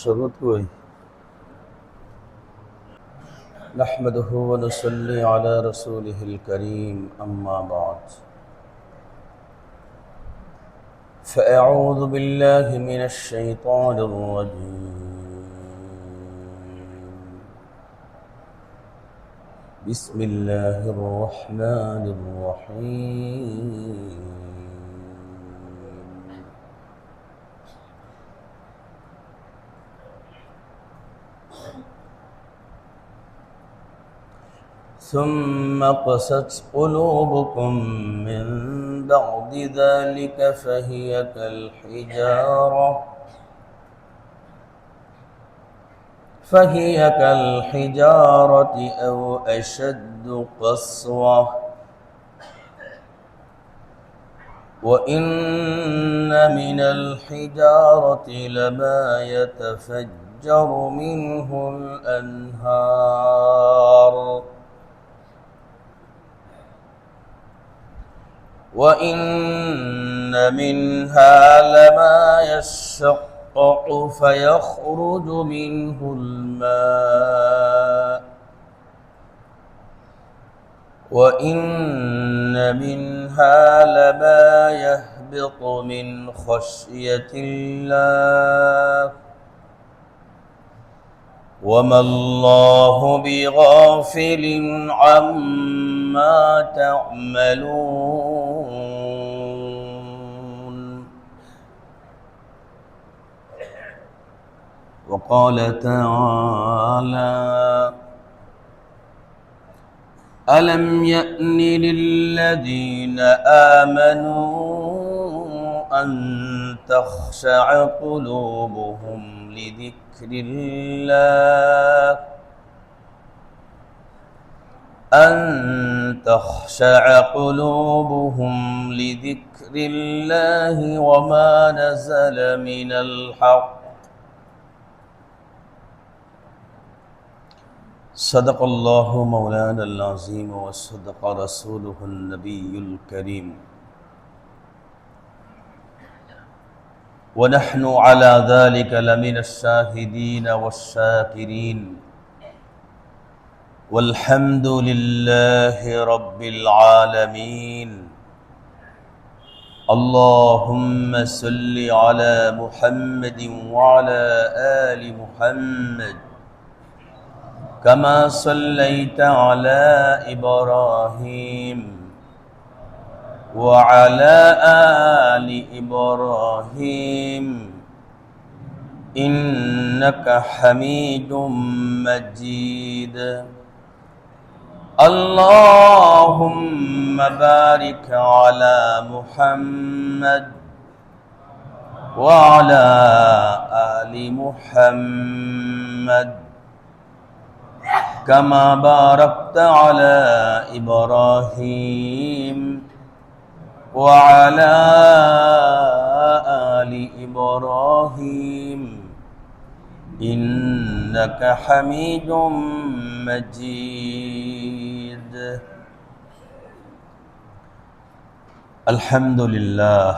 شغلت کوئی نحمده ونصلي على رسوله الكريم أما بعد فأعوذ بالله من الشيطان الرجيم بسم الله الرحمن الرحيم ثم قست قلوبكم من بعد ذلك فهي كالحجارة أو أشد قسوة وإن من الحجارة لما يتفجر منه الأنهار وإن منها لما يشقق فيخرج منه الماء وإن منها لما يهبط من خشية الله وما الله بغافل عما تعملون وقال تعالى ألم يأن للذين آمنوا أن تخشع قلوبهم لذكر الله أن تخشع قلوبهم لذكر الله وما نزل من الحق صدق الله مولانا العظيم وصدق رسوله النبي الكريم ونحن على ذلك لمن الشاهدين والشاكرين والحمد لله رب العالمين اللهم صل على محمد وعلى آل محمد كما صليت على إبراهيم وعلى آل إبراهيم إنك حميد مجيد اللهم بارك على محمد وعلى آل محمد كما باركت على إبراهيم وعلى آل إبراهيم إنك حميد مجيد الحمد لله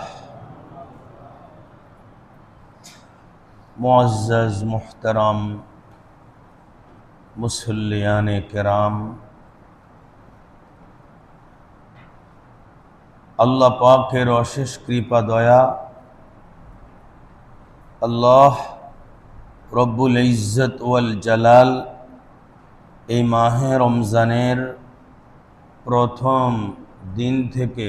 मुअज़्ज़ज़ मुहतरम मुसल्लियान किराम আল্লাহ পাকের অশেষ কৃপা দয়া আল্লাহ রব্বুল ইজ্জত ওয়াল জালাল এই মাহে রমজানের প্রথম দিন থেকে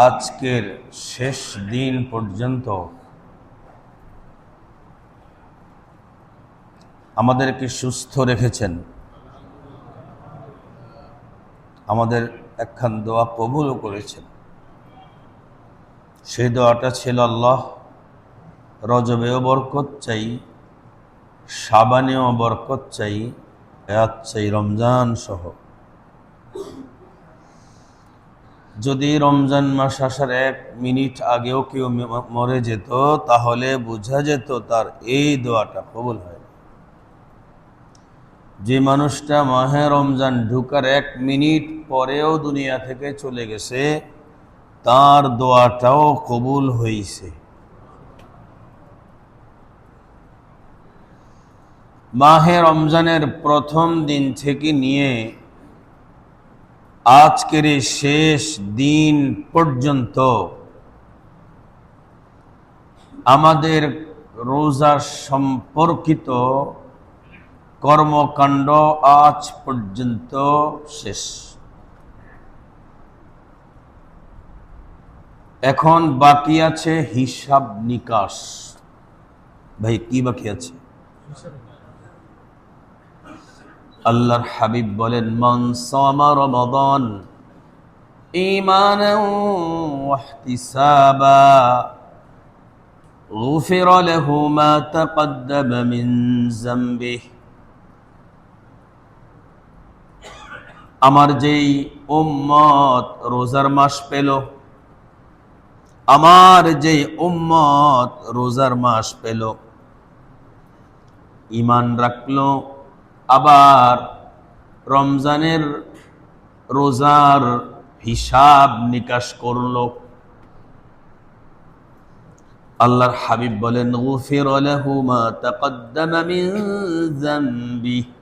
আজকের শেষ দিন পর্যন্ত আমাদেরকে সুস্থ রেখেছেন, আমাদের একখান দোয়া কবুলও করেছেন। সেই দোয়াটা ছিল, আল্লাহ রজবেও বরকত চাই, শাবানেও বরকত চাই, হায়াত চাই রমজান সহ। যদি রমজান মাস আসার 1 মিনিট আগেও কেউ মরে যেত তাহলে বোঝা যেত তার এই দোয়াটা কবুল হয়। যে মানুষটা মাহে রমজান ঢুকার 1 মিনিট পরেও দুনিয়া থেকে চলে গেছে তার দোয়াটাও কবুল হয়েছে। মাহে রমজানের প্রথম দিন থেকে নিয়ে আজকের এই শেষ দিন পর্যন্ত আমাদের রোজা সম্পর্কিত কর্মকাণ্ড আজ পর্যন্ত শেষ। এখন বাকি আছে হিসাব নিকাশ। ভাই কি বাকি আছে? আল্লাহর হাবিব বলেন, মান সামা রমাদান ঈমানান ওয়া ইহতিসাবা গুফিরা লাহু মা তাকদ্দামা মিন যামবিহি। আমার যেই উম্মত রোজার মাস পেল, আমার যেই উম্মত রোজার মাস পেল, ঈমান রাখলো, আবার রমজানের রোজার হিসাব নিকাশ করলো, আল্লাহর হাবিব বলেন, গুফিরা লাহু মা তাকদ্দামা মিন যামবিহি।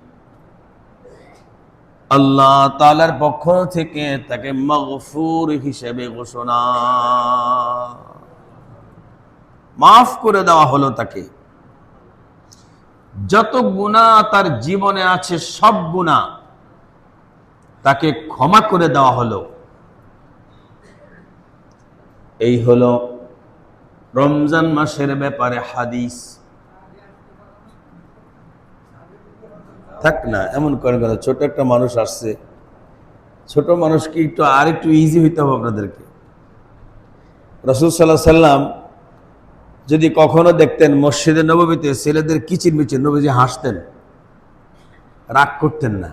আল্লাহ তাআলার পক্ষ থেকে তাকে মাগফুর হিসেবে ঘোষণা, মাফ করে দেওয়া হলো। তাকে যত গুনাহ তার জীবনে আছে সব গুনাহ তাকে ক্ষমা করে দেওয়া হলো। এই হলো রমজান মাসের ব্যাপারে হাদিস। থাক না, এমন করেন কেন? ছোট একটা মানুষ আসছে, ছোট মানুষকে একটু ইজি হইতে হবে আপনাদেরকে। রাসূল সাল্লাল্লাহু আলাইহি সাল্লাম যদি কখনো দেখতেন মসজিদে নববীতে ছেলেদের কিচির মিচির, নবীজি হাসতেন, রাগ করতেন না।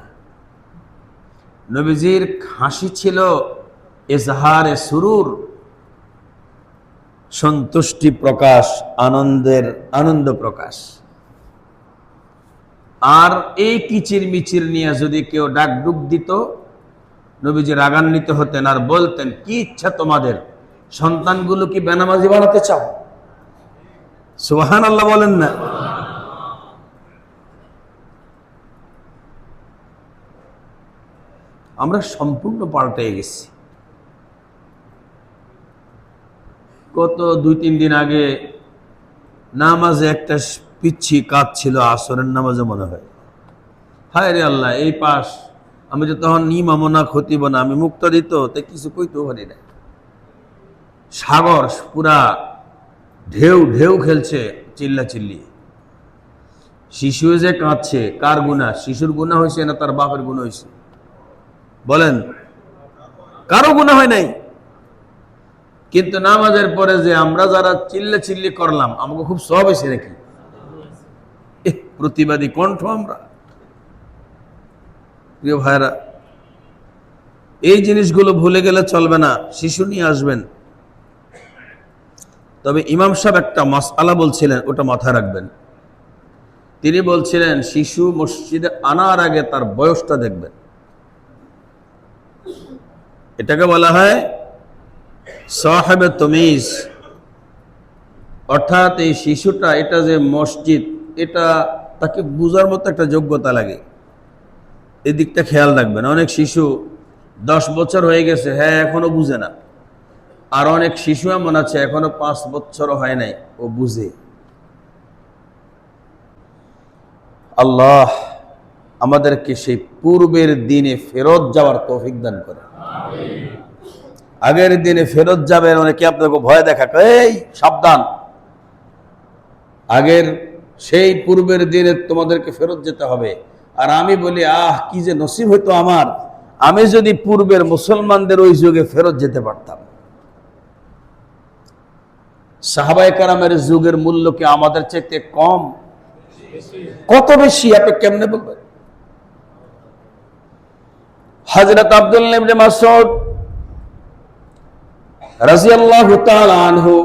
নবীজির হাসি ছিল ইজহারে সুরুর, সন্তুষ্টি প্রকাশ, আনন্দ প্রকাশ। আর এই কিচির মিচির নিয়ে যদি কেউ ডাকডুক দিত, নবীজি রাগান্বিত হতেন আর বলতেন, কি ইচ্ছা তোমাদের? সন্তানগুলো কি বেনামাজি বানাতে চাও? সুবহানাল্লাহ বলেন না? আমরা সম্পূর্ণ পাল্টে গেছি। গত 2-3 দিন আগে নামাজে একটা পিচ্ছি কাজ ছিল, আসরের নামাজে মনে হয়। হায় রে আল্লাহ, এই পাশ আমি তো তখন ইমামও না, খতিব না, আমি মুক্তাদি তো, তাই কিছু কইতেও পারি না। সাগর পুরা ঢেউ ঢেউ খেলছে, চিল্লা চিল্লি। শিশু যে কাঁদছে, কার গুনাহ? শিশুর গুনাহ হয়েছে না তার বাপের গুনাহ হয়েছে? বলেন, কারো গুনাহ হয় নাই। কিন্তু নামাজের পরে যে আমরা যারা চিল্লা চিল্লি করলাম, আমাকে খুব সওয়াব হয়েছে নাকি? প্রতিবাদী কণ্ঠ আমরা। প্রিয় ভাইরা, এই জিনিসগুলো ভুলে গেলে চলবে না। শিশু নিয়ে আসবেন, তবে ইমাম সাহেব একটা মাসআলা বলছিলেন, ওটা মাথায় রাখবেন। তিনি বলছিলেন, শিশু মসজিদে আনার আগে তার বয়সটা দেখবেন। এটাকে বলা হয় সাহেবে তমিজ, অর্থাৎ এই শিশুটা, এটা যে মসজিদ, এটা তাকে বুঝার মতো একটা যোগ্যতা লাগে। এদিকটা খেয়াল রাখবেন। অনেক শিশু 10 বছর হয়ে গেছে, হ্যাঁ এখনো বুঝে না। আর অনেক শিশু এমন আছে এখনো 5 বছরও হয় নাই, ও বুঝে। আল্লাহ আমাদেরকে সেই পূর্বের দিনে ফেরত যাওয়ার তৌফিক দান করে। আগের দিনে ফেরত যাবেন, অনেকে আপনাকে ভয় দেখাক, এই সাবধান, আগের সেই পূর্বের দিনে তোমাদেরকে ফেরত যেতে হবে। আর আমি বলি, কি যে নসিব হইতো আমার, আমি যদি পূর্বের মুসলমানদের ওই যুগে ফেরত যেতে পারতাম। সাহাবায়ে কেরামের যুগের মূল্য কি আমাদের চাইতে কম? কত বেশি, আপনি কেমনে বলবেন? হযরত আব্দুল্লাহ ইবনে মাসউদ রাদিয়াল্লাহু তাআলা আনহু,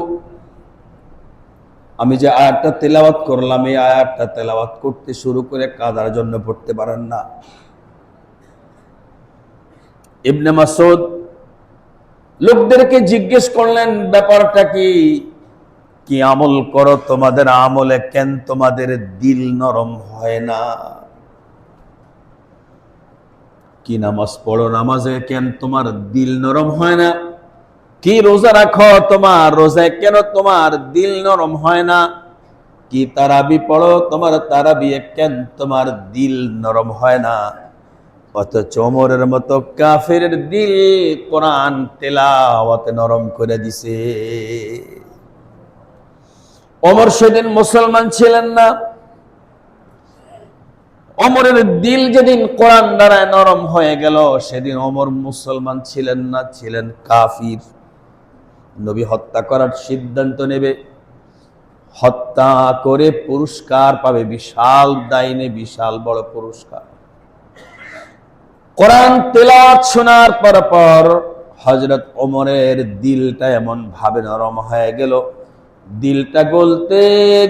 আমি যে আয়াতটা তেলাওয়াত করলাম, এই আয়াতটা তেলাওয়াত করতে শুরু করে কাদার জন্য পড়তে পারেন না। ইবনে মাসউদ লোকদেরকে জিজ্ঞেস করলেন, ব্যাপারটা কি? কি আমল করো, তোমাদের আমলে কেন তোমাদের দিল নরম হয় না? কি নামাজ পড়ো, নামাজে কেন তোমার দিল নরম হয় না? কি রোজা রাখো, তোমার রোজায় কেন তোমার দিল নরম হয় না? কি তারাবি পড়ো, তোমার তারাবি কেন তোমার দিল নরম হয় না? অথচ ওমরের মতো কাফেরের দিল কোরআন তেলাওয়াতে নরম করে দিছে। ওমর সেদিন মুসলমান ছিলেন না। ওমরের দিল যেদিন কোরআন দ্বারা নরম হয়ে গেল, সেদিন ওমর মুসলমান ছিলেন না, ছিলেন কাফির। নবী হত্যা করার সিদ্ধান্ত নেবে, হত্যা করে পুরস্কার পাবে, বিশাল দাইনে বিশাল বড় পুরস্কার। কোরআন তেলাওয়াত শোনার পর হযরত ওমরের দিলটা এমন ভাবে নরম হয়ে গেল, দিলটা গলতে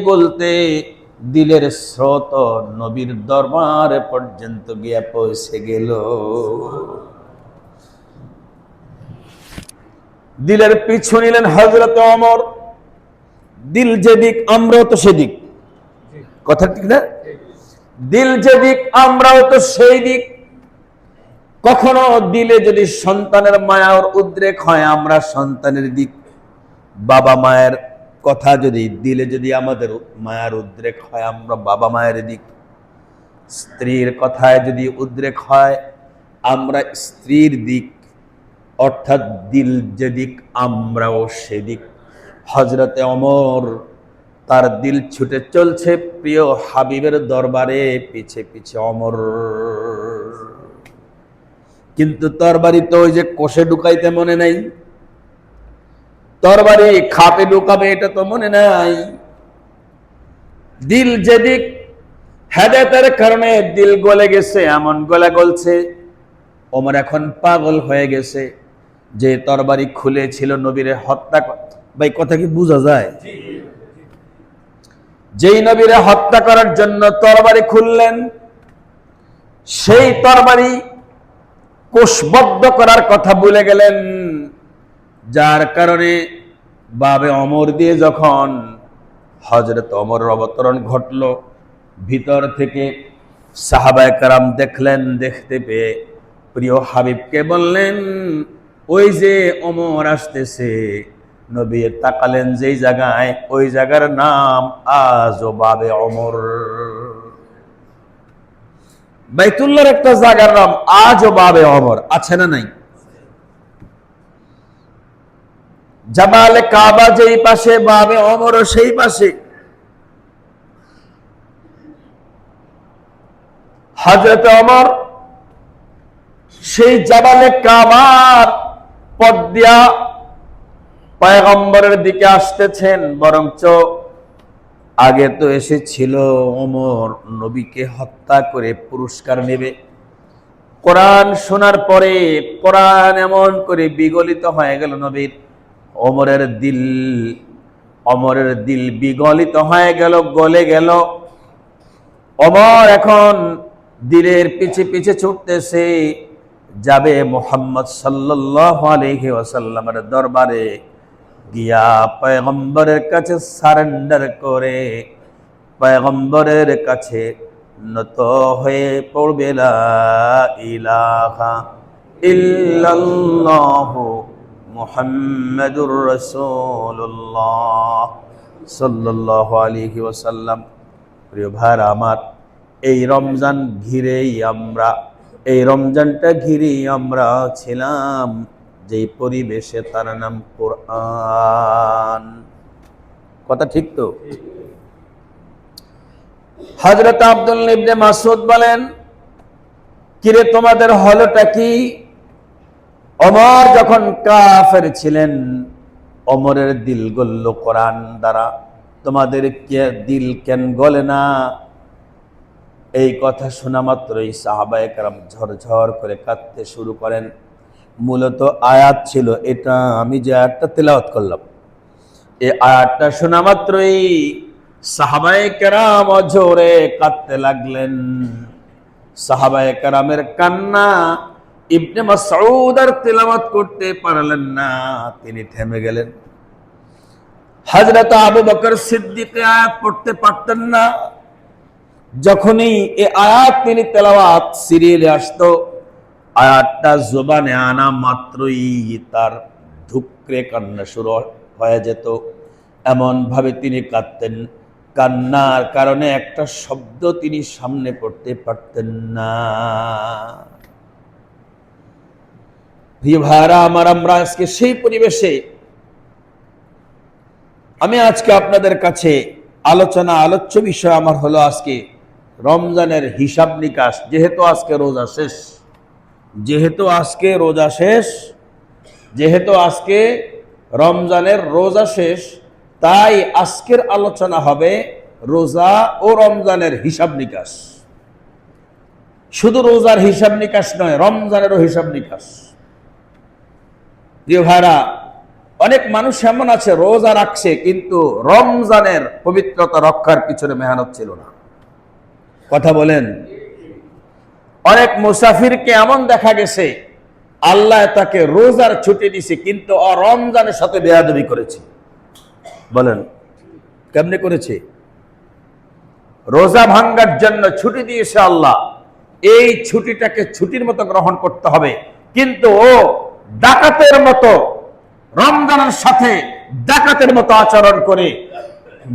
গলতে দিলের স্রোত নবীর দরবারে পর্যন্ত গিয়ে পৌঁছে গেল। দিলের পিছু নিলেন হযরত ওমর। দিল যেদিক আমরাও তো সেদিক, কথা ঠিক না? দিল যেদিক আমরাও তো সেই দিক। কখনো দিলে যদি সন্তানের মায়ার উদ্রেক হয়, আমরা সন্তানের দিক। বাবা মায়ের কথা যদি দিলে যদি আমাদের মায়ার উদ্রেক হয়, আমরা বাবা মায়ের দিক। স্ত্রীর কথায় যদি উদ্রেক হয়, আমরা স্ত্রীর দিক। অর্থাৎ দিল যেদিক আমরাও সেদিক। হযরতে ওমর তার দিল ছুটে চলছে প্রিয় হাবিবের দরবারে, পিছে পিছে ওমর। কিন্তু তরবারি তো ওই যে কোষে ঢুকাইতে মনে নাই, তরবারি খাপে ঢুকাবে এটা তো মনে নাই। দিল যেদিক, হেদায়েতের কারণে দিল গলে গেছে, এমন গলা গলছে। ওমর এখন পাগল হয়ে গেছে। যে তরবারি খুলেছিল নবীরে হত্যা, ভাই কথা কি বোঝা যায়? যেই নবীরে হত্যা করার জন্য তরবারি খুললেন, সেই তরবারি কোষবদ্ধ করার কথা ভুলে গেলেন। যার কারণে বাবে ওমর দিয়ে যখন হযরত ওমরের অবতরণ ঘটল, ভিতর থেকে সাহাবায়ে কেরাম দেখলেন। দেখতে পেয়ে প্রিয় হাবিবকে বললেন, ওই যে ওমর আসতেছে। নবী তাকালেন যেই জায়গায়, ওই জায়গার নাম আজও বাবে ওমর। বাইতুল্লাহর একটা জায়গার নাম আজও বাবে ওমর, আছে না নাই? জাবালে কাবা যেই পাশে, বাবে ওমরও সেই পাশে। হযরত ওমর সেই জাবালে কাবার পথ দিয়া পয়গম্বরের দিকে আসতেছেন, বরঞ্চ আগে তো এসেছিল ওমর নবীকে হত্যা করে পুরস্কার নেবে। কোরআন শোনার পরে কোরআন এমন করে বিগলিত হয়ে গেল নবীর। ওমরের দিল বিগলিত হয়ে গেল, গলে গেল। ওমর এখন দিলের পিছে পিছে ছুটতেছে, যাবে মুহাম্মদ সাল্লাল্লাহু আলাইহি ওয়াসাল্লামের দরবারে গিয়া পয়গম্বরের কাছে সারেন্ডার করে পয়গম্বরের কাছে নত হয়ে পড়বে লা ইলাহা ইল্লাল্লাহু মুহাম্মাদুর রাসূলুল্লাহ সাল্লাল্লাহু আলাইহি ওয়াসাল্লাম। প্রিয় ভাইরা আমার, এই রমজান ঘিরেই আমরা, এই রমজানটা ঘিরেই আমরা ছিলাম যেই পরিবেশে, তার নাম কোরআন। কথা ঠিক তো? হযরত আব্দুল্লাহ ইবনে মাসউদ বলেন, কিরে তোমাদের হলোটা কি? ওমর যখন কাফের ছিলেন, ওমরের দিল গলল কোরআন দ্বারা, তোমাদের দিল কেন গলে না? এই কথা শোনা মাত্রই সাহাবায়ে কেরাম ঝরঝর করে কাঁদতে শুরু করেন। মূলত আয়াত ছিল এটা, আমি যে আয়াতটা তেলাওয়াত করলাম, এই আয়াতটা শোনা মাত্রই সাহাবায়ে কেরাম অঝরে কাঁদতে লাগলেন। সাহাবায়ে কেরামের কান্না ইবনে মাসউদ আর তেলাওয়াত করতে পারলেন না, তিনি থেমে গেলেন। হযরত আবু বকর সিদ্দিক আয়াত পড়তে পারতেন না। যখনই এই আয়াত তিনি তেলাওয়াত সিরিয়ালে আসতো, আয়াতটা জবানে আনা মাত্রই তার ধুকরে কান্না শুরু হয়ে যেত। এমন ভাবে তিনি কাঁদতেন, কান্নার কারণে একটা শব্দ তিনি সামনে পড়তে পারতেন না। প্রিয় ভাইরা আমার, আমরা আজকে সেই পরিবেশে, আমি আজকে আপনাদের কাছে আলোচ্য বিষয় আমার হলো আজকে রমজানের হিসাব নিকাশ। যেহেতু আজকে রমজানের রোজা শেষ, তাই আজকের আলোচনা হবে রোজা ও রমজানের হিসাব নিকাশ। শুধু রোজার হিসাব নিকাশ নয়, রমজানেরও হিসাব নিকাশ। প্রিয় ভাইরা, অনেক মানুষ এমন আছে রোজা রাখছে কিন্তু রমজানের পবিত্রতা রক্ষার পিছনে মেহনত ছিল না। কথা বলেন। অনেক মুসাফিরকে এমন দেখা গেছে আল্লাহ তাকে রোজার ছুটি দিছে কিন্তু রমজানের সাথে বেয়াদবি করেছে। বলেন কেমনে করেছে? রোজা ভাঙ্গার জন্য ছুটি দিয়েছে আল্লাহ, এই ছুটিটাকে ছুটির মতো গ্রহণ করতে হবে, কিন্তু ও ডাকাতের মতো রমজানের সাথে ডাকাতের মতো আচরণ করে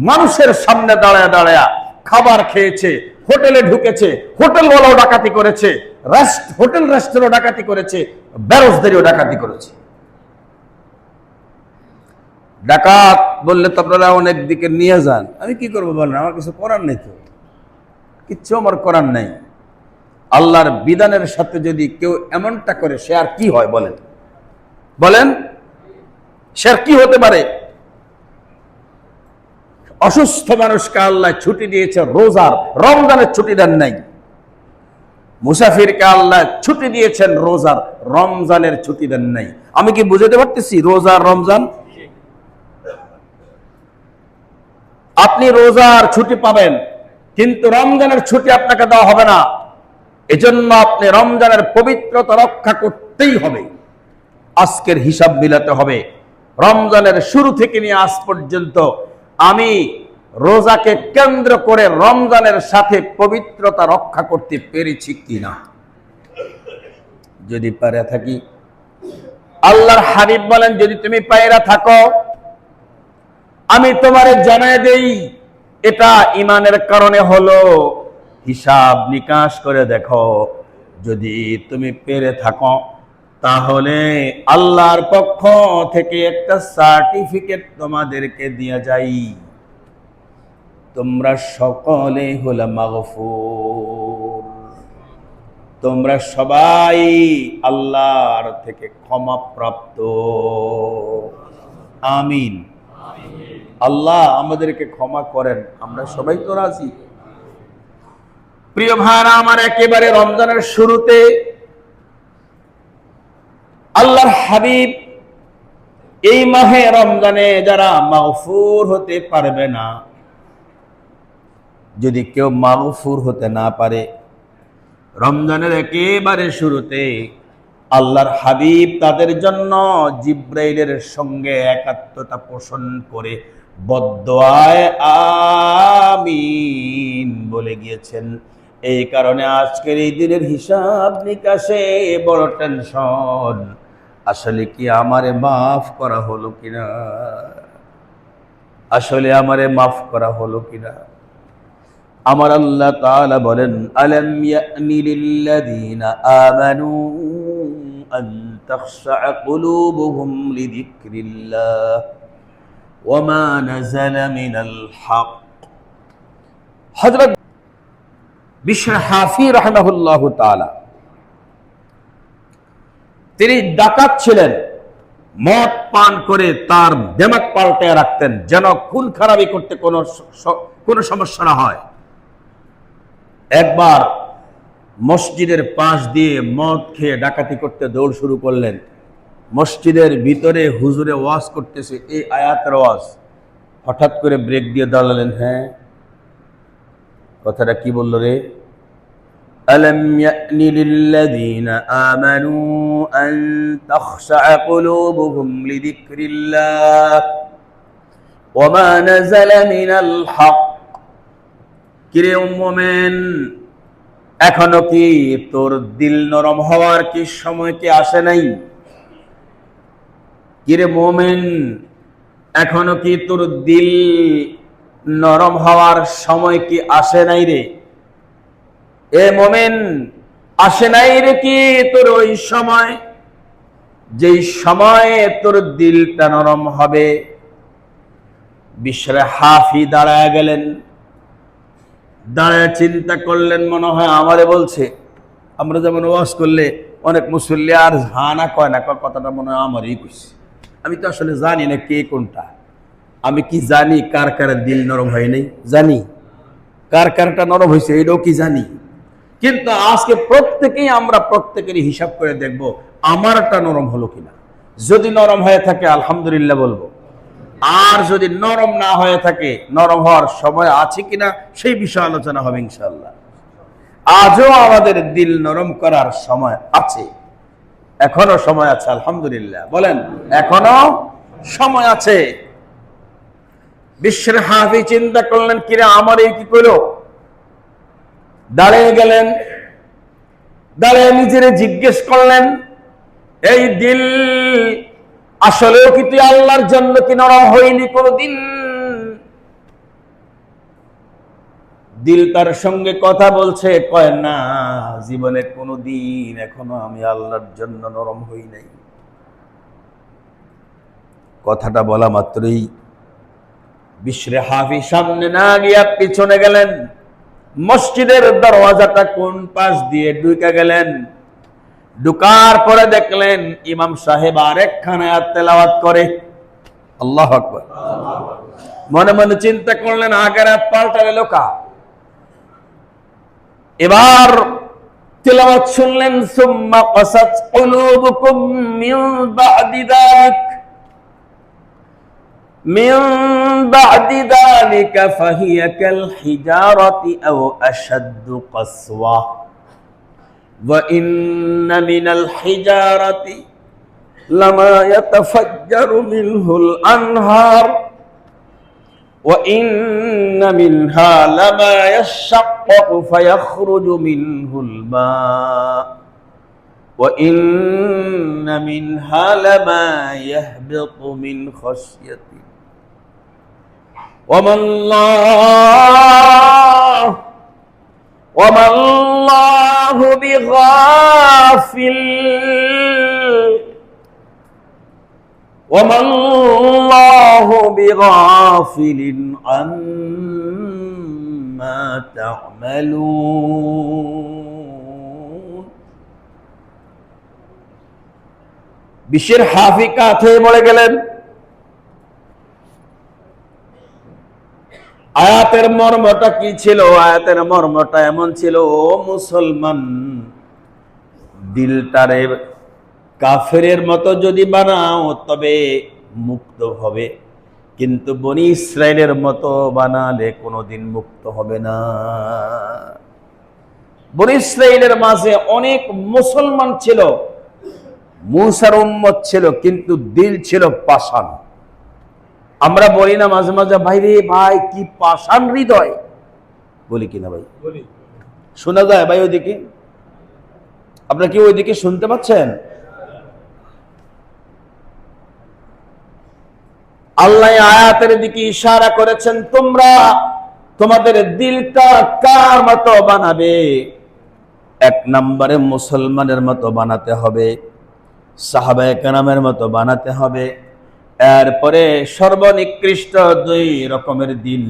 মানুষের সামনে দাঁড়ায় দাঁড়ায় খাবার খেয়েছে, হোটেলে ঢুকেছে, হোটেলওয়ালাও ডাকাতি করেছে, হোটেল রেস্টুরেন্টও ডাকাতি করেছে, বেরোজদারিও ডাকাতি করেছে। ডাকাত বললে তো আপনারা অনেক দিকে নিয়ে যান, আমি কি করবো বলেন? আমার কিছু করার নেই, তো কিচ্ছু আমার করার নেই। আল্লাহর বিধানের সাথে যদি কেউ এমনটা করে সে আর কি হয় বলেন? সে আর কি হতে পারে? অসুস্থ মানুষকে আল্লাহ ছুটি দিয়েছে রোজার, রমজানের ছুটি দেন নাই। মুসাফিরকে আল্লাহ ছুটি দিয়েছেন রোজার, রমজানের ছুটি দেন নাই। আমি কি বুঝাতে পারতেছি? রোজার রমজান, আপনি রোজার ছুটি পাবেন কিন্তু রমজানের ছুটি আপনাকে দেওয়া হবে না। এজন্য আপনি রমজানের পবিত্রতা রক্ষা করতেই হবে। আজকের হিসাব মিলাতে হবে রমজানের শুরু থেকে নিয়ে আজ পর্যন্ত আমি রোজাকে কেন্দ্র করে রমজানের সাথে পবিত্রতা রক্ষা করতে পেরেছি কিনা। যদি পারে থাকি, আল্লাহর হাবিব বলেন, যদি তুমি পায়রা থাকো আমি তোমারে জানাই দেই এটা ইমানের কারণে হলো। হিসাব নিকাশ করে দেখো, যদি তুমি পেরে থাকো তাহলে আল্লাহর পক্ষ থেকে একটা সার্টিফিকেট তোমাদেরকে দিয়ে যাই, তোমরা সকলে হলে মাগফুর, তোমরা সবাই আল্লাহর থেকে ক্ষমা প্রাপ্ত। আমিন। আল্লাহ আমাদেরকে ক্ষমা করেন, আমরা সবাই তো রাজি। প্রিয় ভাইরা আমার, একেবারে রমজানের শুরুতে আল্লাহর হাবিব এই মাহে রমজানে যারা মাগফুর হতে পারবে না, যদি কেউ মাগফুর হতে না পারে, রমজানের একেবারে শুরুতে আল্লাহর হাবিব তাদের জন্য জিব্রাইলের সঙ্গে একাত্মতা পোষণ করে বদদুআয়ে আমিন বলে গিয়েছেন। এই কারণে আজকের এই দিনের হিসাব নিকাশে বড় টেনশন, আসলে কি আমারে মাফ করা হলো কিনা, আসলে আমারে মাফ করা হলো কিনা। আমার আল্লাহ তাআলা বলেন, আলাম ইয়ানি লিল্লাযীনা আমানু আন তাখশা কুলুবুহুম লিযিকরিল্লাহ ওয়া মা নাযালা মিনাল হক। হযরত বিশর হাফি রাহিমাহুল্লাহু তাআলা, তিনি ডাকাত ছিলেন, মদ পান করে তার দিমাগ পাল্টে রাখতেন যেন খুন খারাপি করতে কোনো সমস্যা না হয়। একবার মসজিদের পাশ দিয়ে মদ খেয়ে ডাকাতি করতে দৌড় শুরু করলেন। মসজিদের ভিতরে হুজুরে ওয়াজ করতেছে, এই আয়াতের ওয়াজ। হঠাৎ করে ব্রেক দিয়ে দাঁড়ালেন, হ্যাঁ কথাটা কি বলল রে? আলাম ইয়ানি লিল্লাযীনা আমানু আন তাখশা কুলুবুহুম লিযিকরিল্লাহ ওমা নাযালা মিনাল হক। কিরে মুমিন, এখনো কি তোর দিল নরম হওয়ার কি সময় কি আসে নাই? কিরে মুমিন, এখনো কি তোর দিল নরম হওয়ার সময় কি আসে নাই রে? এ মুমিন, আসে নাই রে কি তোর ওই সময়, যেই সময়ে তোর দিলটা নরম হবে? বিশরে হাফি দাঁড়ায় গেলেন, দাঁড়ায় চিন্তা করলেন, মনে হয় আমারে বলছে। আমরা যেমন ওয়াজ করলে অনেক মুসল্লি আর হানা কয় না, কথাটা মনে হয় আমারই কইছে। আমি তো আসলে জানি না কে কোনটা। আমি কি জানি কার কার দিল নরম হয় নাই? জানি। কার কারটা নরম হয়েছে এটাও কি জানি? কিন্তু আজকে আমরা প্রত্যেকেরই হিসাব করে দেখব আমারটা নরম হলো কিনা। যদি নরম হয়ে থাকে আলহামদুলিল্লাহ বলবো, আর যদি নরম না হয়ে থাকে, নরম হওয়ার সময় আছে কিনা সেই বিষয়ে আলোচনা হবে ইনশাআল্লাহ। আজও আমাদের দিল নরম করার সময় আছে, এখনো সময় আছে আলহামদুলিল্লাহ। বলেন এখনো সময় আছে। বিশ্বের হাফি চিন্তা করলেন, কিরে আমার এই কি করলো? দাঁড়িয়ে গেলেন, দাঁড়িয়ে নিজের জিজ্ঞেস করলেন, এই দিল আসলেও কি তুই আল্লাহর জন্য কি নরম হইনি কোনদিন? দিল তার সঙ্গে কথা বলছে, কয় না, জীবনে কোনদিন এখনো আমি আল্লাহর জন্য নরম হই নাই। কথাটা বলা মাত্রই বিশরে হাফি সামনে না গিয়া পিছনে গেলেন, মসজিদের দরওয়াজাটা কোন পাশ দিয়ে ঢুকে গেলেন। ঢুকার পরে দেখলেন ইমাম সাহেব আরেকখানে আয়াত তেলাওয়াত করে। আল্লাহু আকবার। মনে মনে চিন্তা করলেন, আগের আয়াত পাল্টালে লোকা। এবার তেলাওয়াত শুনলেন, সুম্মা কাসাত কুলুবুকুম মিন বা'দি যালিক ফাহিয়া কাল হিজারাতি আও আশাদ্দু কাসওয়া ওয়া ইন্না মিনাল হিজারাতি লামা ইয়াতাফাজ্জারু মিনহুল আনহার ওয়া ইন্না মিনহা লামা ইয়াশাক্কাকু ফায়াখরুজু মিনহুল মা ওয়া ইন্না মিনহা লামা ইয়াহবিতু মিন খাশইয়াতি وما الله بغافل عما تعملون। বিশ্বের হাফি কাঁথে মরে গেলেন। আয়াতের মর্মটা কি ছিল? আয়াতের মর্মটা এমন ছিল, ও মুসলমান, দিলটারে কাফেরের মতো যদি বানাও তবে মুক্ত হবে, কিন্তু বনি ইসরাইলের মতো বানালে কোনোদিন মুক্ত হবে না। বনি ইসরাইলের মাঝে অনেক মুসলমান ছিল, মুসার উম্মত ছিল, কিন্তু দিল ছিল পাষাণ। আমরা বলি না মাঝে মাঝে, ভাই রে ভাই কি পাষাণ হৃদয়, বলি কিনা ভাই? শোনা যায় ভাই ওইদিকে? আপনারা কি ওইদিকে শুনতে পাচ্ছেন? আল্লাহ আয়াতের দিকে ইশারা করেছেন, তোমরা তোমাদের দিলটা কার মতো বানাবে? এক নম্বরে মুসলমানের মতো বানাতে হবে, সাহাবায়ে কেরামের মতো বানাতে হবে। এরপরে সর্বনিকৃষ্ট দুই রকমের দিল,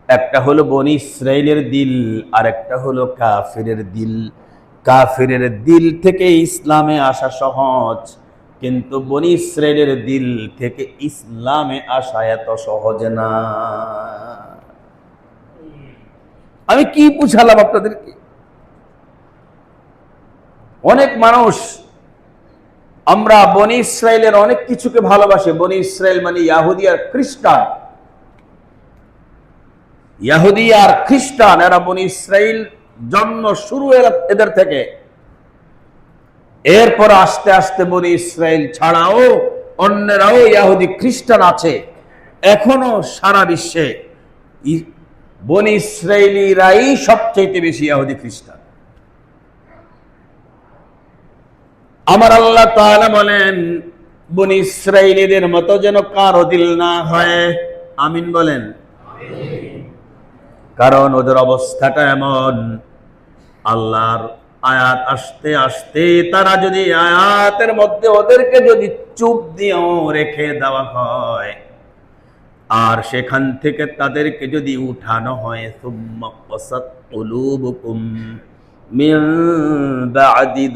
একটা হলো বনি ইসরাইলের দিল, আর একটা হলো কাফিরের দিল। কাফিরের দিল থেকে ইসলামে আসা সহজ, কিন্তু বনি ইসরাইলের দিল থেকে ইসলামে আসা এত সহজ না। আমি কি বুঝালাম আপনাদেরকে? অনেক মানুষ, আমরা বনি ইসরাইলের অনেক কিছুকে ভালোবাসি। বনি ইসরাইল মানে ইহুদি আর খ্রিস্টান। ইহুদি আর খ্রিস্টান, এরা বনি ইসরাইল জন্ম শুরু এদের থেকে। এরপর আস্তে আস্তে বনি ইসরাইল ছাড়াও অন্যরাও ইহুদি খ্রিস্টান আছে। এখনো সারা বিশ্বে বনি ইসরাইলীরাই সবচেয়ে বেশি ইহুদি খ্রিস্টান। আমার আল্লাহ তাআলা বলেন, বনি ইসরাইলীদের মতো যেন কারো দিল না হয়। আমিন বলেন। কারণ ওদের অবস্থাটা এমন, আল্লাহর আয়াত আসতে আসতে তারা যদি আয়াতের মধ্যে ওদেরকে যদি চুপ দিয়েও রেখে দেওয়া হয়, আর সেখান থেকে তাদেরকে যদি উঠানো হয়, সুম্মা ক্বাসাত কুলুবুকুম মিন বাদি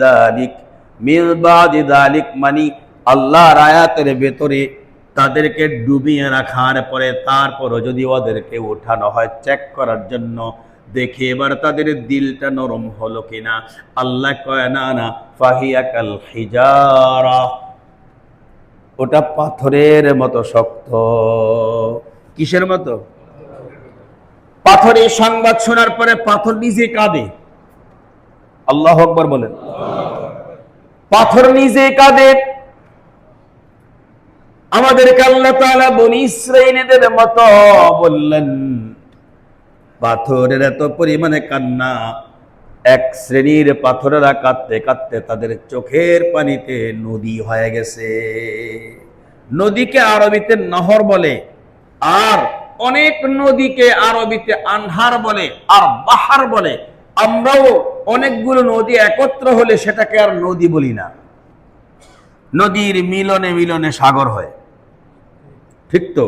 যালিক, মানে আল্লাহর আয়াতের ভেতরে তাদেরকে ডুবিয়ে রাখার পরে তারপরও যদি ওদেরকে উঠানো হয় চেক করার জন্য, দেখে এবার তাদের দিলটা নরম হলো কিনা, আল্লাহ কয় না না, ফাহিয়া কাল হিজারা, ওটা পাথরের মতো শক্ত। কিসের মতো? পাথরের সংবাদ শোনার পরে পাথর নিজে কাঁদে। আল্লাহু আকবার বলেন। পাথর নিজে কাঁদে। আমাদেরকে আল্লাহ তাআলা বনি ইসরাঈলীদের মতো বললেন, পাথরের এত পরিমাণে কান্না, এক শ্রেণীর পাথরেরা কাঁদতে কাঁদতে তাদের চোখের পানিতে নদী হয়ে গেছে। নদীকে আরবিতে নহর বলে, আর অনেক নদীকে আরবিতে আনহার বলে, আর বাহার বলে। আমরাও অনেকগুলো নদী একত্র হলে সেটাকে আর নদী বলি না, নদীর মিলনে মিলনে সাগর হয়, ঠিক তো?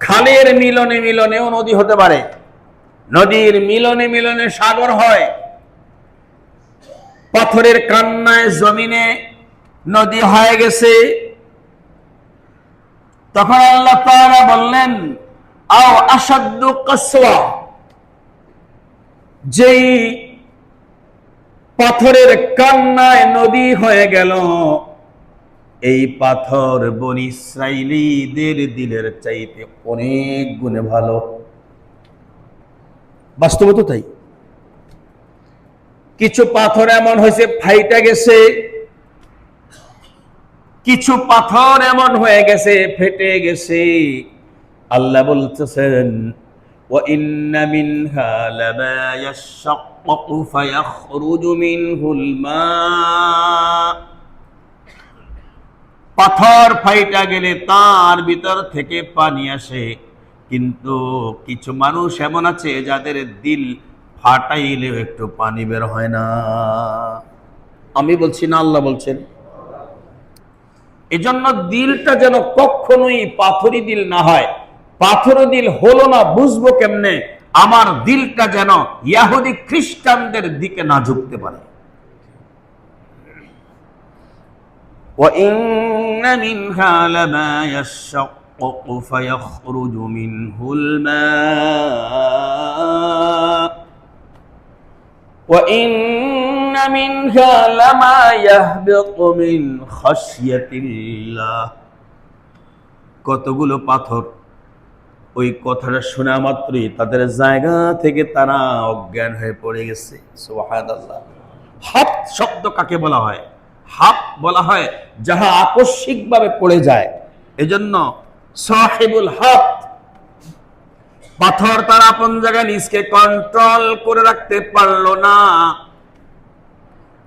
খালের মিলনে মিলনেও নদী হতে পারে, নদীর মিলনে মিলনে সাগর হয়। পাথরের কান্নায় জমিনে নদী হয়ে গেছে। তখন আল্লাহ তাআলা বললেন, আও আশাদ্দু কাসওয়া, যেই পাথরের কান্নায় নদী হয়ে গেল, এই পাথর বনি ইসরাঈলীদের দিলের চাইতে অনেক গুণে ভালো। বাস্তবত তাই। কিছু পাথর এমন হয়েছে ফাইটা গেছে, কিছু পাথর এমন হয়ে গেছে ফেটে গেছে। আল্লাহ বলতেছেন, ওয়া ইন্না মিনহা লামা ইয়াশাক্কাকু ফায়াখরুজু মিনহুল মা, পাথর ফাইটা গেলে তার ভিতর থেকে পানি আসে, কিন্তু কিছু মানুষ এমন আছে যাদের দিল ফাটাইলেও একটু পানি বের হয় না। আমি বলছি না, আল্লাহ বলছেন। এজন্য দিলটা যেন কখনোই পাথরি দিল না হয়। পাথরি দিল হলো না, বুঝবো কেমনে? আমার দিলটা যেন ইহুদি খ্রিস্টানদের দিকে না ঝুঁকতে পারে। وَإِنَّ مِنْهَا لَمَا يَشَّقَّقُ فَيَخْرُجُ مِنْهُ الْمَاءُ وَإِنَّ مِنْهَا لَمَا يَهْبِطُ مِنْ خَشْيَةِ اللَّهِ। কতগুলো পাথর ওই কথাটা শোনা মাত্রই তাদের জায়গা থেকে তারা অজ্ঞান হয়ে পড়ে গেছে। সুবহানাল্লাহ। হাত শব্দ কাকে বলা হয়? হাত বলা হয় যাহা আকস্মিকভাবে পড়ে যায়। এজন্য সাহিবুল হাত, পাথর তার আপন জায়গায় নিজকে কন্ট্রোল করে রাখতে পারলো না।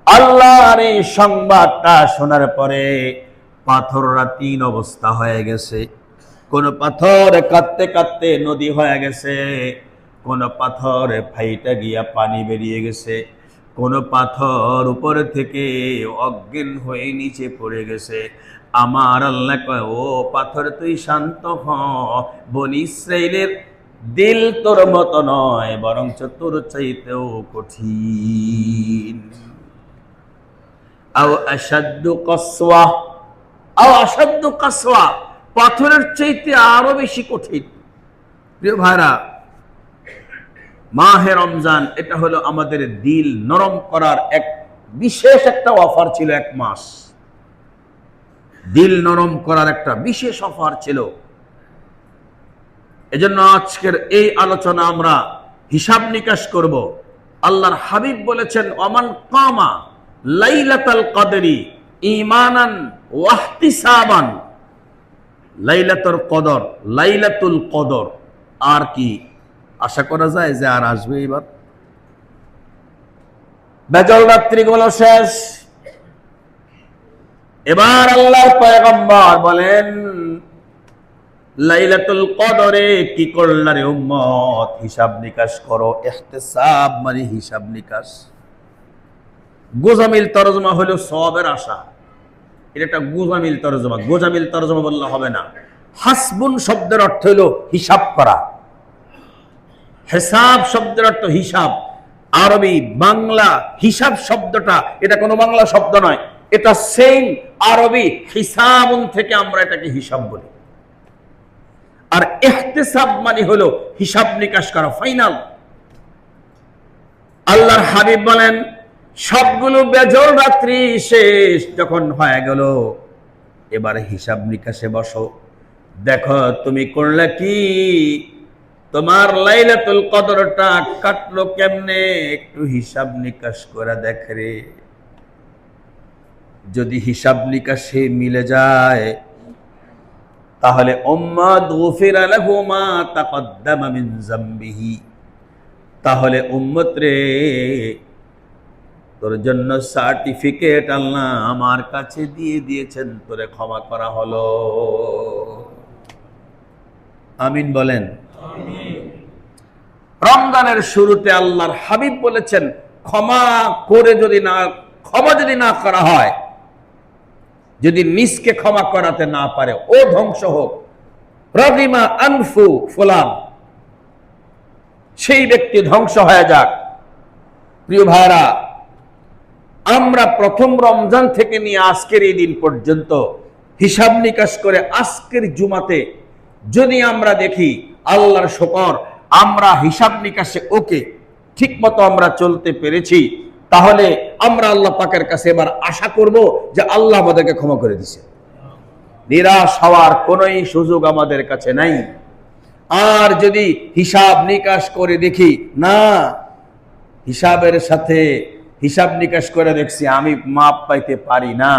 আল্লাহর এই সংবাদটা শোনার পরে পাথররা তিন অবস্থা হয়ে গেছে। কোন পাথর কাঁদতে কাঁদতে নদী হয়ে গেছে, কোন পাথর ফাইটা গিয়া পানি বেরিয়ে গেছে, কোন পাথর উপরে থেকে অজ্ঞান হয়ে নিচে পড়ে গেছে। আমার আল্লাহ কয়, ও পাথর তুই শান্ত হ, বনি ইসরাঈলের দিল তোর মতো নয়, বরঞ্চ তোর চাইতেও কঠিন। আও আশাদ্দু কাসওয়া, আও আশাদ্দু কাসওয়া, পাথরের চাইতে আরো বেশি কঠিন। প্রিয় ভাইরা, মাহে রমজান এটা হলো আমাদের দিল নরম করার এক বিশেষ একটা অফার ছিল। এক মাস দিল নরম করার একটা বিশেষ অফার ছিল। এজন্য আজকের এই আলোচনা আমরা হিসাব নিকাশ করব। আল্লাহর হাবিব বলেছেন, ওমান কামা লাইলাতাল কদরি ঈমানান ওয়া ইহতিসাবান, লাইলাতুল কদর, লাইলাতুল কদর আর কি আশা করা যায় যে আর আসবে? এবার বেজল রাত্রিগুলো শেষ। এবার আল্লাহর পয়গম্বর বলেন, লাইলাতুল কদরে কি করলা রে উম্মত? হিসাব নিকাশ করো। ইহতিসাব মানে হিসাব নিকাশ। গোজামিল তরজমা হলো সওয়াবের আশা, এটা একটা গোজামিল তরজমা। গোজামিল তরজমা বললে হবে না। হাসবুন শব্দের অর্থ হলো হিসাব করা। হিসাব শব্দের অর্থ হিসাব। আরবি বাংলা হিসাব শব্দটা এটা কোনো বাংলা শব্দ নয়, এটা সেম আরবি হিসাবুন থেকে আমরা এটাকে হিসাব বলি। আর ইহতিসাব মানে হলো হিসাব নিকাশ করা, ফাইনাল। আল্লাহর হাবিব বলেন, সবগুলো বেজল রাত্রি শেষ যখন হয়ে গেল, এবারে হিসাব নিকাশে বসো। দেখো তুমি করলে কি, তোমার লাইলাতুল কদরটা কাটলো কেমনে, একটু হিসাব নিকাশ করে দেখ রে। যদি হিসাব নিকাশে মিলে যায় তাহলে উম্মাত গুফিরা লাহু মা তাকদ্দামা মিন যামবিহি, তাহলে উম্মত রে তোর জন্য সার্টিফিকেট আল্লাহ আমার কাছে দিয়ে দিয়েছেন, তোরে ক্ষমা করা হলো। আমিন বলেন। রমজানের শুরুতে আল্লাহর হাবিব বলেছেন, ক্ষমা যদি না করা হয়, যদি নিজকে ক্ষমা করাতে না পারে, ও ধ্বংস হোক। রগিমা আনফু ফুলান, সেই ব্যক্তি ধ্বংস হয়ে যাক। প্রিয় ভাইরা, আমরা প্রথম রমজান থেকে নিয়ে আজকের এই দিন পর্যন্ত হিসাব নিকাশ করে আজকের জুমাতে যদি আমরা দেখি, আল্লাহর শুকর, আমরা হিসাব নিকাশে ওকে ঠিক মতো আমরা চলতে পেরেছি, তাহলে আমরা আল্লাহ পাকের কাছে এবার আশা করব যে আল্লাহ আমাদেরকে ক্ষমা করে দিছে। নিরাশ হওয়ার কোনোই সুযোগ আমাদের কাছে নাই। আর যদি হিসাব নিকাশ করে দেখি না, হিসাবের সাথে হিসাব নিকাশ করে দেখছি আমি মাপ পাইতে পারি না,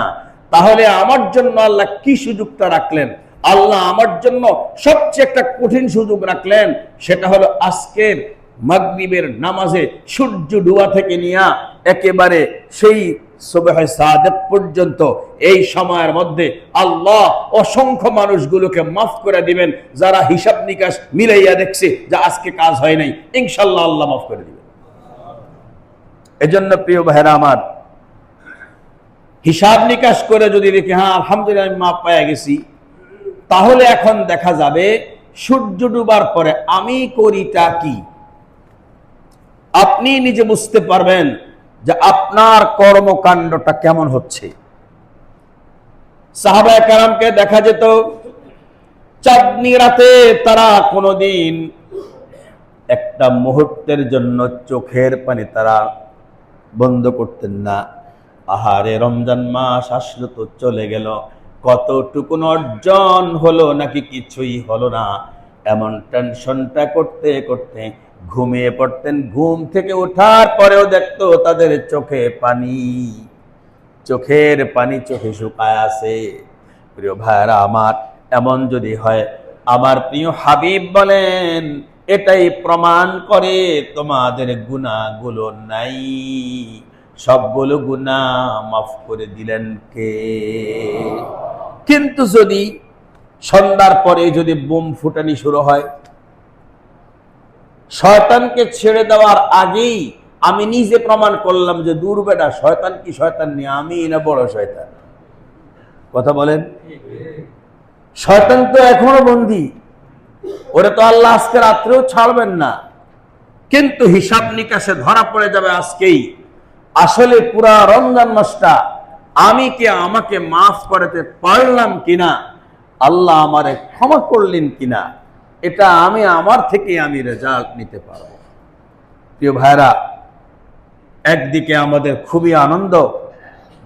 তাহলে আমার জন্য আল্লাহ কি সুযোগটা রাখলেন? আল্লাহ আমার জন্য সবচেয়ে একটা কঠিন সুযোগ রাখলেন, সেটা হলো আজকের মাগরিবের নামাজে সূর্য ডুবা থেকে নিয়ে একেবারে সেই সুবহে সাদেক পর্যন্ত এই সময়ের মধ্যে আল্লাহ অসংখ্য মানুষগুলোকে মাফ করে দিবেন, যারা হিসাব নিকাশ মিলাইয়া দেখছে যে আজকে কাজ হয় নাই, ইনশাআল্লাহ আল্লাহ মাফ করে দিবেন। এজন্য প্রিয় ভাইরা আমার, হিসাব নিকাশ করে যদি দেখি হ্যাঁ আলহামদুলিল্লাহ আমি মাপ পেয়ে গেছি, তাহলে এখন দেখা যাবে সূর্য ডুবার পরে আমি করিটা কি। আপনি নিজে বুঝতে পারবেন যে আপনার কর্মকাণ্ডটা কেমন হচ্ছে। সাহাবায়ে কেরামকে দেখা যেত চাঁদনি রাতে তারা কোনোদিন একটা মুহূর্তের জন্য চোখের পানি তারা বন্ধ করতেন না। আহারে, রমজান মাস আসলো তো চলে গেল, কতটুকুন অর্জন হলো নাকি কিছুই হলো না, এমন টেনশনটা করতে করতে ঘুমিয়ে পড়তেন। ঘুম থেকে ওঠার পরেও দেখতো তাদের চোখের পানি চোখে শুকায় আছে। প্রিয় ভাইরা আমার, এমন যদি হয়, আমার প্রিয় হাবিব বলেন, এটাই প্রমাণ করে তোমাদের গুনাহগুলো নাই, সবগুলো গুনাহ মাফ করে দিলেন কে? কিন্তু যদি সন্ধ্যার পরে যদি বোম ফুটানি শুরু হয়, শয়তানকে ছেড়ে দেওয়ার আগেই আমি নিজে প্রমাণ করলাম যে দূর বেটা, শয়তান কি শয়তান নিয়ে আমি না বড় শয়তান। কথা বলেন। শয়তান তো এখনো বন্দী, ওরে তো আল্লাহ আজকে রাত্রেও ছাড়বেন না, কিন্তু হিসাব নিকাশে ধরা পড়ে যাবে আজকেই। আসলে পুরা রমজান মাসটা আমি কি আমাকে মাফ করতে পারলাম কিনা, আল্লাহ আমারে ক্ষমা করলেন কিনা, এটা আমি আমার থেকে আমি রেজাল্ট নিতে পারব। প্রিয় ভাইরা, একদিকে আমাদের খুবই আনন্দ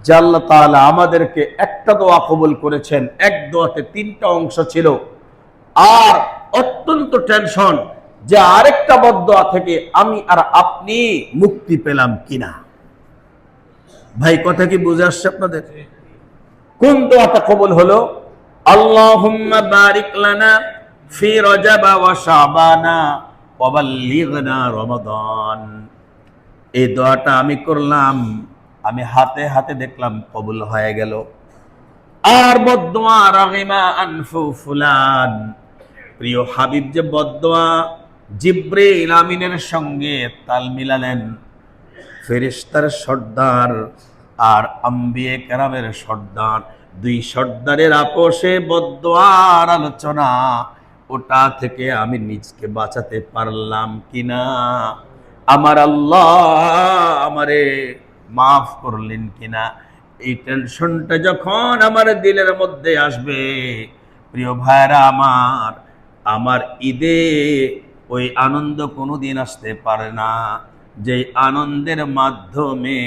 যে আল্লাহ তাআলা আমাদেরকে একটা দোয়া কবুল করেছেন, এক দোয়াতে 3টা অংশ ছিল। আর অত্যন্ত টেনশন যে আরেকটা বদদোয়া থেকে আমি আর আপনি মুক্তি পেলাম কিনা। ভাই, কথা কি বুঝে আসছে আপনাদের? কোন দোয়াটা কবুল হলো? আল্লাহুম্মা বারিক লানা ফি রজব ওয়া শাবানা ওয়া বাল্লিগনা রমাদান। এই দোয়াটা আমি করলাম, আমি হাতে হাতে দেখলাম কবুল হয়ে গেল। আর বদদোয়া রাগিমা আনফু ফুলান, প্রিয় হাবিব যে বদদোয়া জিব্রাইল আমিনের সঙ্গে তাল মিলালেন, ফেরেশতার সর্দার আর আম্বিয়ে কেরামের সর্দার, দুই সর্দারের আপোষে বদদোয়ার আলোচনা, ওটা থেকে আমি নিজকে বাঁচাতে পারলাম কিনা, আমার আল্লাহ আমারে মাফ করলেন কিনা, এই টেনশনটা যখন আমার দিলের মধ্যে আসবে, প্রিয় ভাইরা আমার, আমার ঈদে ওই আনন্দ কোনোদিন আসতে পারে না যে আনন্দের মাধ্যমে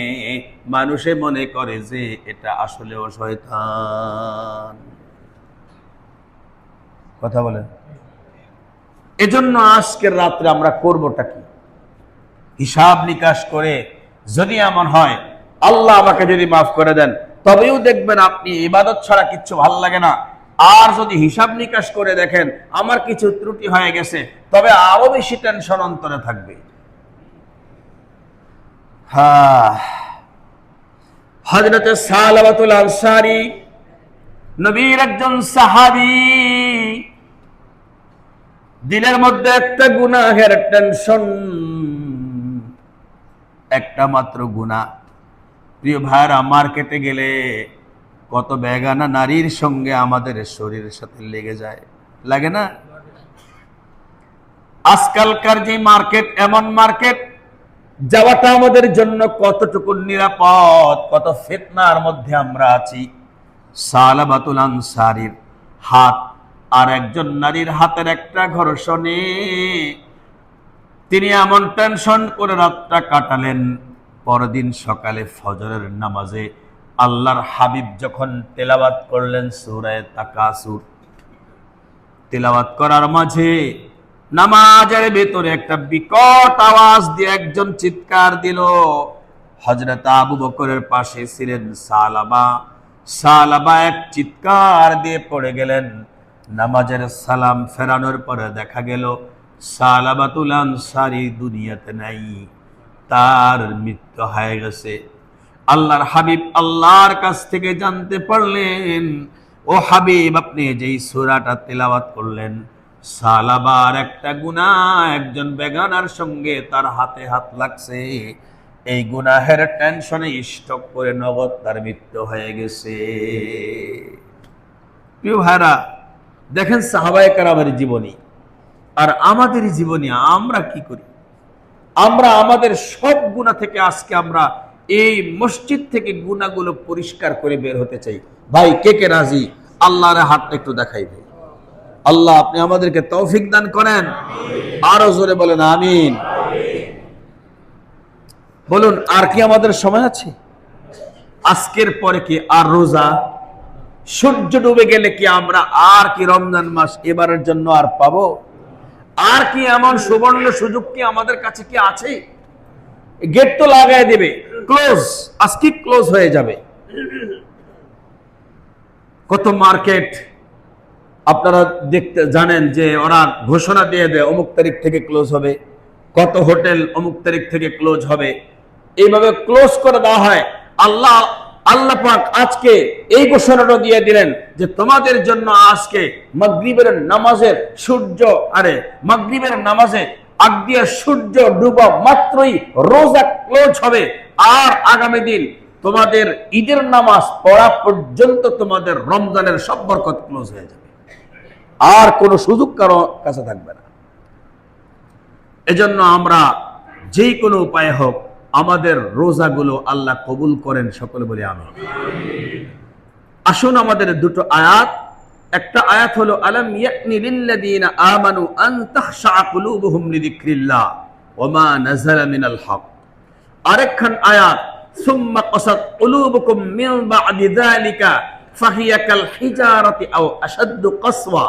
মানুষে মনে করে যে এটা আসলেও শয়তান। কথা বলেন। এজন্য আজকের রাত্রে আমরা করবোটা কি? হিসাব নিকাশ করে যদি এমন হয় আল্লাহ আমাকে যদি মাফ করে দেন, তবেও দেখবেন আপনি ইবাদত ছাড়া কিচ্ছু ভাল লাগে না। আর যদি হিসাব নিকাশ করে দেখেন আমার কিছু ত্রুটি হয়ে গেছে, তবে আরো বেশি টেনশন অন্তরে থাকবে। হযরত সালাবাতুল আনসারী, নবীর একজন সাহাবী, দিলের মধ্যে একটা গুনাহের টেনশন, একটা মাত্র গুনাহ। প্রিয় ভাইরা, মার্কেটে গেলে কত বেগানা নারীর সঙ্গে আমাদের শরীরের সাথে লেগে যায়, লাগে না? আজকালকার যে মার্কেট, এমন মার্কেট যাওয়াটা আমাদের জন্য কতটুকু নিরাপদ, কত ফিতনার মধ্যে আমরা আছি। সালাবাতুল আনসারীর হাত আর একজন নারীর হাতের একটা ঘর্ষণে তিনি এমন টেনশন করে রাতটা কাটালেন। পরদিন সকালে ফজরের নামাজে আল্লাহর হাবিব যখন তেলাওয়াত করলেন সূরা তাকাসুর, তেলাওয়াত করার মাঝে নামাজের ভেতরে একটা বিকট আওয়াজ দিয়ে একজন চিৎকার দিল। হযরত আবু বকরের পাশে ছিলেন সালাবা। সালাবা এক চিৎকার দিয়ে পড়ে গেলেন। নামাজের সালাম ফেরানোর পরে দেখা গেল সালাবাতুল আনসারী দুনিয়াতে নাই, তার মৃত্যু হয়ে গেছে। আল্লাহর হাবিব আল্লাহর কাছ থেকে জানতে পারলেন, ও হাবিব, আপনি যেই সূরাটা তেলাওয়াত করলেন, সালাবার একটা গুনাহ, একজন বেগানার সঙ্গে তার হাতে হাত লাগছে, এই গুনাহের টেনশনে স্টক করে নগদ তার মৃত্যু হয়ে গেছে। প্রিয় ভাইরা, দেখেন সাহাবায়ে কেরামের জীবনী আর আমাদের জীবনী, আমরা কি করি? আমরা আমাদের সব গুনাহ থেকে আজকে আমরা এই মসজিদ থেকে গুনাহগুলো পরিষ্কার করে বের হতে চাই। ভাই, কে কে রাজি? আল্লাহর হাতটা একটু দেখাই ভাই। আল্লাহ আপনি আমাদেরকে তৌফিক দান করেন। আরো জোরে বলেন আমিন। বলুন, আর কি আমাদের সময় আছে? আজকের পরে কি আর রোজা? সূর্য ডুবে গেলে কি আমরা আর কি রমজান মাস এবারের জন্য আর পাবো? আর কি এমন সুবর্ণ সুযোগ কি আমাদের কাছে কি আছে? গেট তো লাগাই দেবে, ক্লোজ, আজকে ক্লোজ হয়ে যাবে। কত মার্কেট আপনারা দেখতে জানেন যে ওরা ঘোষণা দিয়ে দেয় অমুক তারিখ থেকে ক্লোজ হবে, কত হোটেল অমুক তারিখ থেকে ক্লোজ হবে, এইভাবে ক্লোজ করে দেওয়া হয়। আল্লাহ পাক আজকে এই ঘোষণাটা দিয়ে দিলেন যে তোমাদের জন্য আজকে মাগরিবের নামাজের মাগরিবের নামাজে আগ দিয়ে সূর্য ডুবা মাত্রই রোজা ক্লোজ হবে। আর আগামী দিন তোমাদের ঈদের নামাজ পড়া পর্যন্ত তোমাদের রমজানের সব বরকত ক্লোজ হয়ে যাবে, আর কোনো সুযোগ কারো কাছে থাকবে না। এজন্য আমরা যেই কোনো উপায়ে হোক আমাদের রোজাগুলো আল্লাহ কবুল করেন, সকলে বলি আমিন। আসুন আমাদের দুটো আয়াত, একটা আয়াত হলো আলাম ইয়াকনি লিল্লাযীনা আমানু আন তাখশা কুলুবুহুম লিযিকরিল্লাহ ওয়া মা নাযালা মিনাল হক। আরেকখান আয়াত সুম্মা কাসাত কুলুবুকুম মিন বা'দি যালিকা ফাহিয়া কাল হিজারাতি আও আশাদ্দু কাসওয়া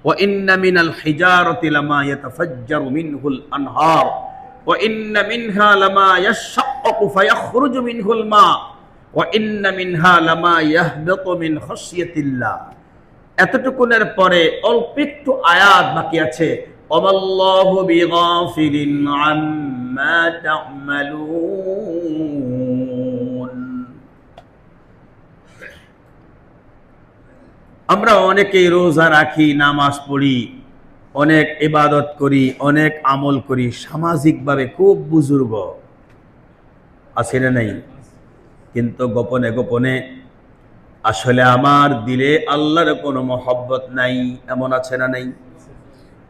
ওয়া ইন্না মিনাল হিজারাতি লামা ইয়াতাফাজ্জারু মিনহুল আনহার ওয়া ইন্না মিনহা লামা ইয়াশাক্কাকু ফায়াখরুজু মিনহুল মা ওয়া ইন্না মিনহা লামা ইয়াহবিতু মিন খাশইয়াতিল্লাহ। এতটুকুনের পরে অল্প একটু আয়াত বাকি আছে, ওয়াল্লাহু বিগাফিলিন আম্মা তা'মালুন। আমরা অনেকেই রোজা রাখি, নামাজ পড়ি, অনেক ইবাদত করি, অনেক আমল করি, সামাজিকভাবে খুব বুজুর্গ আছে না নাই? কিন্তু গোপনে গোপনে আসলে আমার দিলে আল্লাহর কোনো মহব্বত নাই, এমন আছে না নাই?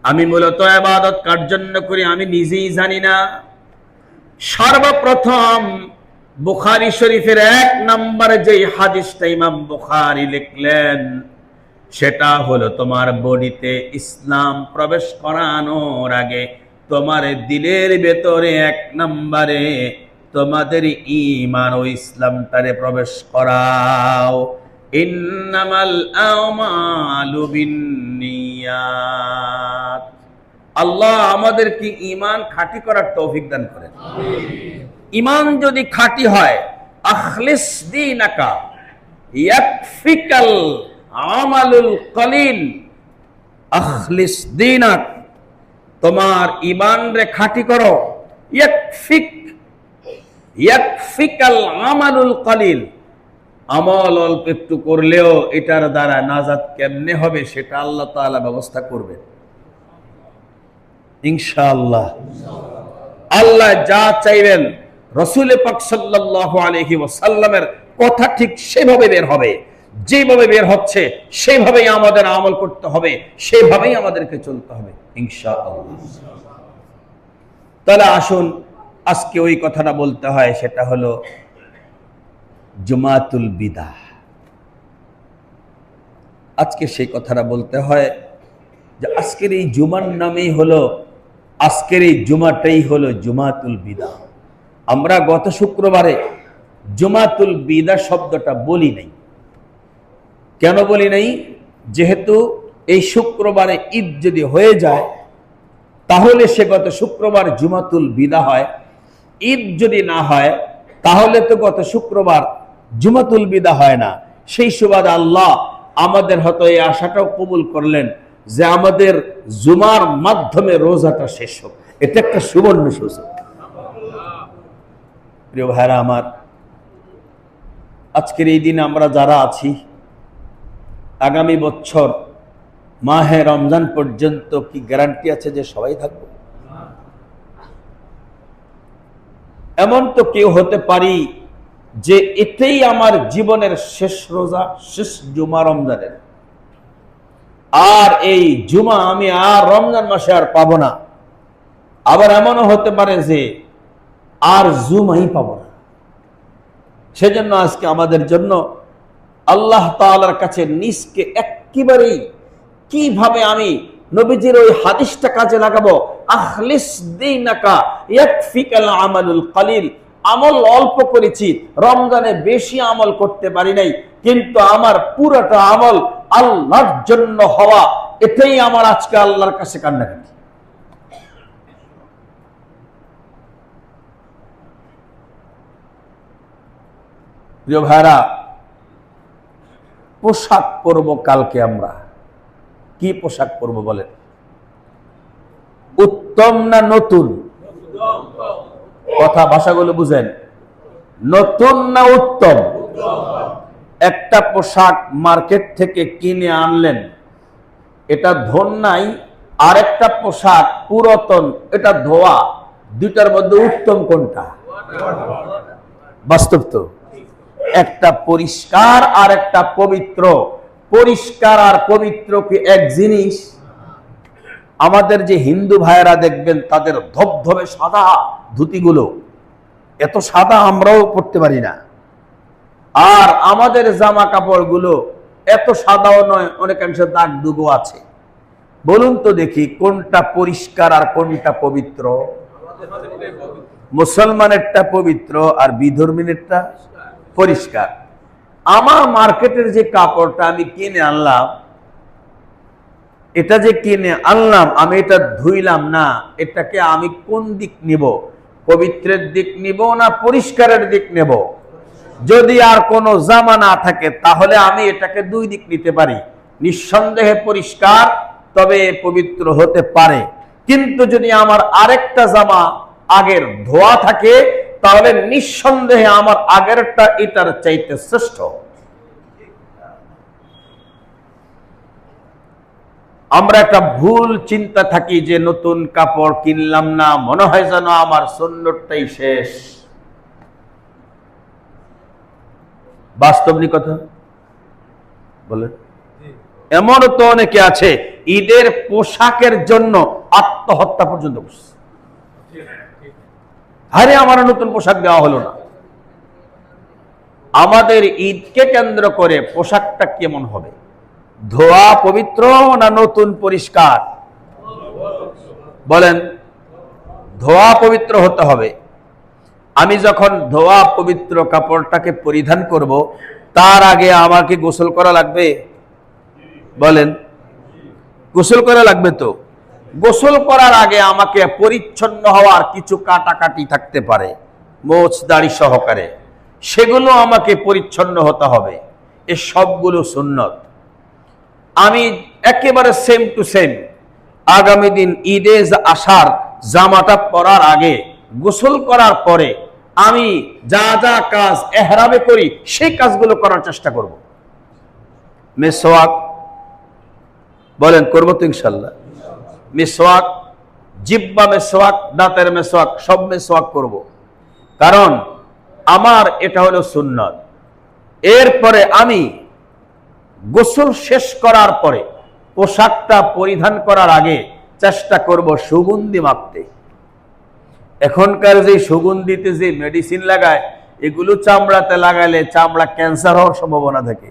আমি মূলত ইবাদত কার জন্য করি আমি নিজেই জানি না। সর্বপ্রথম বুখারী শরীফের 1 নম্বরে যে হাদিসটা ইমাম বুখারী লিখলেন, সেটা হলো তোমার বডিতে ইসলাম প্রবেশ করানোর আগে তোমার দিলের ভেতরে 1 নম্বরে তোমাদের ঈমান ও ইসলামটারে প্রবেশ করাও। ইন্নামাল আমালু বিন্নিয়াত। আল্লাহ আমাদেরকে ঈমান খাঁটি করার তৌফিক দান করেন। ঈমান যদি খাঁটি হয়, আখলিস দীনাকা ইয়াকফিকাল আমালুল কলিল। আখলিস দীনাক, তোমার ঈমান রে খাঁটি করো। ইয়াকফিকাল আমালুল কলিল, আমল অল্প একটু করলেও এটার দ্বারা নাজাত কেমনে হবে সেটা আল্লাহ তাআলা ব্যবস্থা করবেন ইনশাআল্লাহ। আল্লাহ যা চাইবেন রাসূল পাক সাল্লাল্লাহু আলাইহি ওয়াসাল্লামের কথা ঠিক সেভাবে বের হবে, যেভাবে বের হচ্ছে সেভাবেই আমাদের আমল করতে হবে, সেভাবেই আমাদেরকে চলতে হবে ইনশাআল্লাহ। তাহলে আসুন আজকে ওই কথাটা বলতে হয়, সেটা হলো জুমাতুল বিদা। আজকে সেই কথাটা বলতে হয় যে আজকের এই জুমার নামেই হলো, আজকের এই জুমাটাই হলো জুমাতুল বিদা। আমরা গত শুক্রবারে জুমাতুল বিদা শব্দটা বলি নাই। কেন বলি নাই? যেহেতু এই শুক্রবারে ঈদ যদি হয়ে যায় তাহলে সে গত শুক্রবার জুমাতুল বিদা হয়। ঈদ যদি না হয় তাহলে তো গত শুক্রবার জুমাতুল বিদা হয় না। সেই সুবাদে আল্লাহ আমাদের হয়তো এই আশাটাও কবুল করলেন যে আমাদের জুমার মাধ্যমে রোজাটা শেষ হোক। এটা একটা সুবর্ণ সুযোগ। প্রিয় ভাইরা আমার, আজকের এই দিনে আমরা যারা আছি, আগামী বছর মাহে রমজান পর্যন্ত কি গ্যারান্টি আছে যে সবাই থাকবো? এমন তো কেউ হতে পারি যে এটাই আমার জীবনের শেষ রোজা, শেষ জুমা রমজানের, আর এই জুমা আমি আর রমজান মাসে আর পাবো না। আবার এমনও হতে পারে যে আর জুমাই পাবো না। সেজন্য আজকে আমাদের জন্য আল্লাহ তাআলার কাছে নিজকে একেবারেই কিভাবে আমি নবীজির ওই হাদিসটা কাজে লাগাবো, আখলিস দীনাকা ইয়াকফিকাল আমালুল কলিল। আমল অল্প করেছি, রমজানে বেশি আমল করতে পারি নাই, কিন্তু আমার পুরোটা আমল আল্লাহর জন্য হওয়া, এটাই আমার আজকে আল্লাহর কাছে কান্নাকাটি। প্রিয় ভাইরা, পোশাক পরবো কালকে আমরা। কি পোশাক পরবো বলেন? উত্তম না নতুন? কথা ভাষাগুলো বুঝেন। নতুন না উত্তম? একটা পোশাক মার্কেট থেকে কিনে আনলেন, এটা ধোন নাই, আর একটা পোশাক পুরাতন, এটা ধোয়া। দুইটার মধ্যে উত্তম কোনটা? বাস্তব তো। একটা পরিষ্কার আর একটা পবিত্র। পরিষ্কার আর পবিত্র কি এক জিনিস? আমাদের যে হিন্দু ভাইয়েরা দেখবেন তাদের ধবধবে সাদা ধুতিগুলো, এত সাদা আমরাও পড়তে পারি না। আর আমাদের জামা কাপড়গুলো এত সাদাও নয়, অনেকাংশে দাগ দুগো আছে। বলুন তো দেখি কোনটা পরিষ্কার আর কোনটা পবিত্র? মুসলমানেরটা পবিত্র আর বিধর্মীনেরটা পরিষ্কার। আমার মার্কেটের যে কাপড়টা আমি কিনে আনলাম, এটা যে কিনে আনলাম আমি এটা ধুইলাম না, এটাকে আমি কোন দিক নিব? পবিত্রের দিক নিব না পরিষ্কারের দিক নেব? যদি আর কোনো জামা না থাকে তাহলে আমি এটাকে দুই দিক নিতে পারি। নিঃসন্দেহে পরিষ্কার, তবে পবিত্র হতে পারে। কিন্তু যদি আমার আরেকটা জামা আগের ধোয়া থাকে, তাহলে নিঃসন্দেহে আমার আগেরটা এটার চাইতে শ্রেষ্ঠ। আমরা একটা ভুল চিন্তা থাকি যে নতুন কাপড় কিনলাম না, মনে হয় যেন আমার সুন্নতটাই শেষ। বাস্তব কথা বলে, এমনও তো অনেকে আছে ঈদের পোশাকের জন্য আত্মহত্যা পর্যন্ত করছে। আরে আমার নতুন পোশাক দেওয়া হলো না। আমাদের ঈদকে কেন্দ্র করে পোশাকটা কেমন হবে? ধোয়া পবিত্র না নতুন পরিষ্কার? বলেন। ধোয়া পবিত্র হতে হবে। আমি যখন ধোয়া পবিত্র কাপড়টাকে পরিধান করব, তার আগে আমাকে গোসল করা লাগবে? বলেন। গোসল করা লাগবে তো। গোসল করার আগে আমাকে পরিচ্ছন্ন হওয়ার কিছু কাটাকাটি থাকতে পারে, মোচ দাড়ি সহকারে, সেগুলো আমাকে পরিচ্ছন্ন হতে হবে। এ সবগুলো সুন্নত। আমি একেবারে সেম টু সেম আগামী দিন ঈদে আসার জামাটা পরার আগে গোসল করার পরে আমি যা যা কাজ এহরামে করি সেই কাজগুলো করার চেষ্টা করব। মেসওয়াক, বলেন করবো তো ইনশাল্লাহ। মেসওয়াক, জিব্বা মেসওয়াক, দাঁতের মেসওয়াক, সব মেসওয়াক করব। কারণ আমার এটা হলো সুন্নত। এরপরে আমি গোসল শেষ করার পরে পোশাকটা পরিধান করার আগে চেষ্টা করব সুগন্ধি মাখতে। এখনকার যে সুগন্ধিতে যে মেডিসিন লাগায়, এগুলো চামড়াতে লাগালে চামড়া ক্যান্সার হওয়ার সম্ভাবনা থাকে।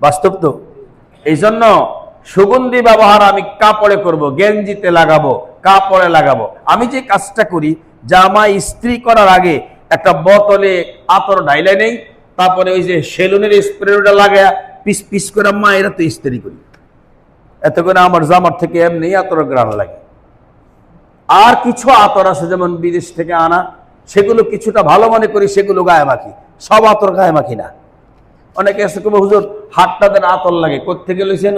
বাস্তব তো। এই জন্য সুগন্ধি ব্যবহার আমি কাপড়ে করব, গেঞ্জিতে লাগাবো, কাপড়ে লাগাবো। আমি যে কাজটা করি, জামা ইস্ত্রি করার আগে একটা বোতলে আতর ঢাইলে নেই, তারপরে ওই যে সেলুনের স্প্রেটা লাগায় পিস পিস করে এরা তো ইস্ত্রি করি। এত করে আমার জামার থেকে এমনি আতর গ্রান লাগে। আর কিছু আতর আছে যেমন বিদেশ থেকে আনা, সেগুলো কিছুটা ভালো মনে করি, সেগুলো গায়ে মাখি। সব আতর গায়ে মাখি না। অনেকে এসে কবে হুজুর হাতটা দেন আতর লাগে, কোত্থেকে লইছেন?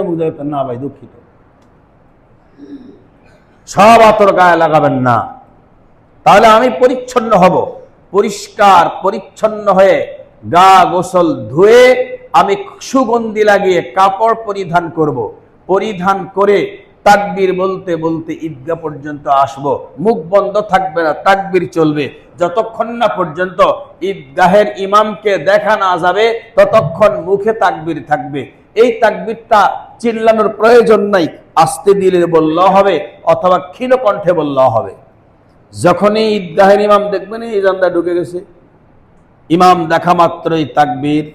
না ভাই দুঃখিত, সব আতর গায়ে লাগাবেন না। তাহলে আমি পরিচ্ছন্ন হব। পরিষ্কার পরিচ্ছন্ন হয়ে গা গোসল ধুয়ে আমি সুগন্ধি লাগিয়ে কাপড় পরিধান করব। পরিধান করে তাকবীর বলতে বলতে ঈদগাহ পর্যন্ত আসব। মুখ বন্ধ থাকবে না, তাকবীর চলবে যতক্ষণ না পর্যন্ত ঈদগাহের ইমামকে দেখা না যাবে, ততক্ষণ মুখে তাকবীর থাকবে। এই তাকবীরটা চিল্লানোর প্রয়োজন নাই, আস্তে দিলে বললেও হবে অথবা ক্ষীণ কণ্ঠে বললেও হবে। যখনই ঈদগাহের ইমাম দেখবেন এই জানলা ঢুকে গেছে, ইমাম দেখা মাত্রই তাকবীর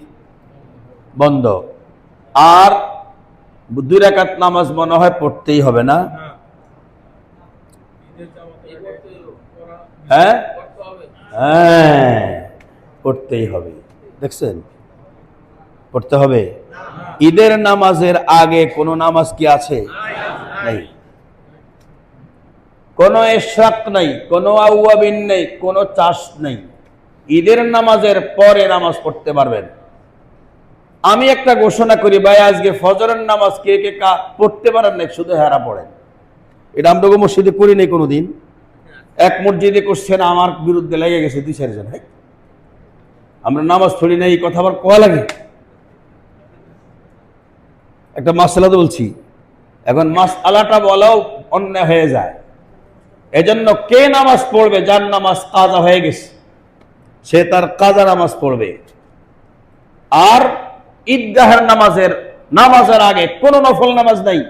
বন্ধ। আর 2 রাকাত নামাজ মনে হয় পড়তেই হবে না? হ্যাঁ হ্যাঁ, পড়তেই হবে। দেখছেন, পড়তে হবে। ঈদের নামাজের আগে কোন নামাজ কি আছে? নাই। কোন ইশরাক নাই, কোন আউয়াবিন নেই, কোন চাষ নেই। ঈদের নামাজের পরে নামাজ পড়তে পারবেন। আমি একটা ঘোষণা করি, ভাই আজকে ফজরের নামাজ কে কে পড়তে পারেন না, শুধু হেরা পড়েন। এটা আমরা মসজিদে করি নাই কোনোদিন। এক মসজিদে করছেন, আমার বিরুদ্ধে লেগে গেছে 2-4 জন। আমরা নামাজ পড়ি না, এই কথা আবার কোয়া লাগে। একটা মাসআলা তো বলছি, এখন মাসআলাটা বলাও অন্যায় হয়ে যায়। এজন্য কে নামাজ পড়বে? যার নামাজ কাজা হয়ে গেছে, সে তার কাজা নামাজ পড়বে। আর ঈদগাহের নামাজের আগে কোনো নফল নামাজ নাই,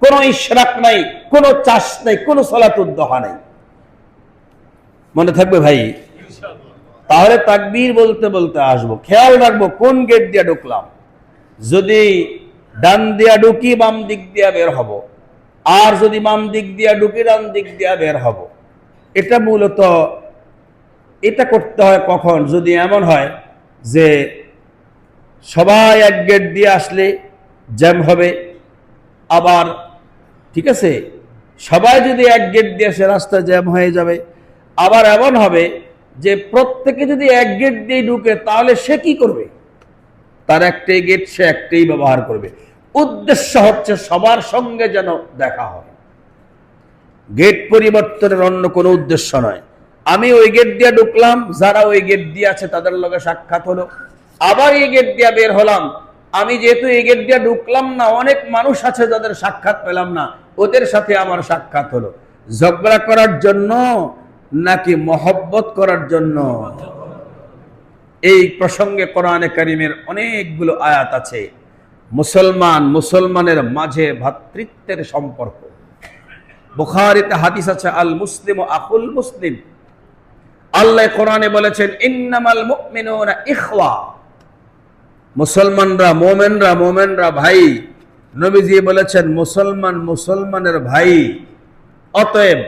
কোনো ইশরাক নাই, কোনো চাষ নাই, কোনো সালাতুদ দুহা নাই। মনে থাকবে ভাই? তাহলে তাকবীর বলতে বলতে আসবো। খেয়াল রাখবো কোন গেট দিয়ে ঢুকলাম। যদি ডান দিয়া ঢুকি, বাম দিক দিয়া বের হব। আর যদি বাম দিক দিয়া ঢুকি, ডান দিক দিয়া বের হব। এটা মূলত এটা করতে হয় কখন? যদি এমন হয় যে সবাই এক গেট দিয়ে আসলে জ্যাম হবে, আবার ঠিক আছে সবাই যদি এক গেট দিয়ে আসে রাস্তা জ্যাম হয়ে যাবে। আবার এমন হবে যে প্রত্যেকে যদি এক গেট দিয়ে ঢুকে, তাহলে সে কি করবে? তার একটাই গেট, সে একটাই ব্যবহার করবে। উদ্দেশ্য হচ্ছে সবার সঙ্গে যেন দেখা হয়। গেট পরিবর্তনের অন্য কোনো উদ্দেশ্য নয়। আমি ওই গেট দিয়ে ঢুকলাম, যারা ওই গেট দিয়ে আছে তাদের লগে সাক্ষাৎ হলো, আবার এই গেট দিয়ে বের হলাম। আমি যেহেতু এই গেট দিয়ে ঢুকলাম না, অনেক মানুষ আছে যাদের সাক্ষাৎ পেলাম না, ওদের সাথে আমার সাক্ষাৎ হলো। ঝগড়া করার জন্য নাকি মহব্বত করার জন্য? এই প্রসঙ্গে কোরআনে কারীমের অনেকগুলো আয়াত আছে। মুসলমানের মাঝে ভ্রাতৃত্বের সম্পর্ক। বুখারীতে হাদিস আছে, আল মুসলিম আখুল মুসলিম। আল্লাহ কোরআনে বলেছেন, ইন্নামাল মুমিনুনা ইখওয়া। মুমিনরা ভাই। নবীজি বলেছেন, মুসলমানের ভাই। অতএব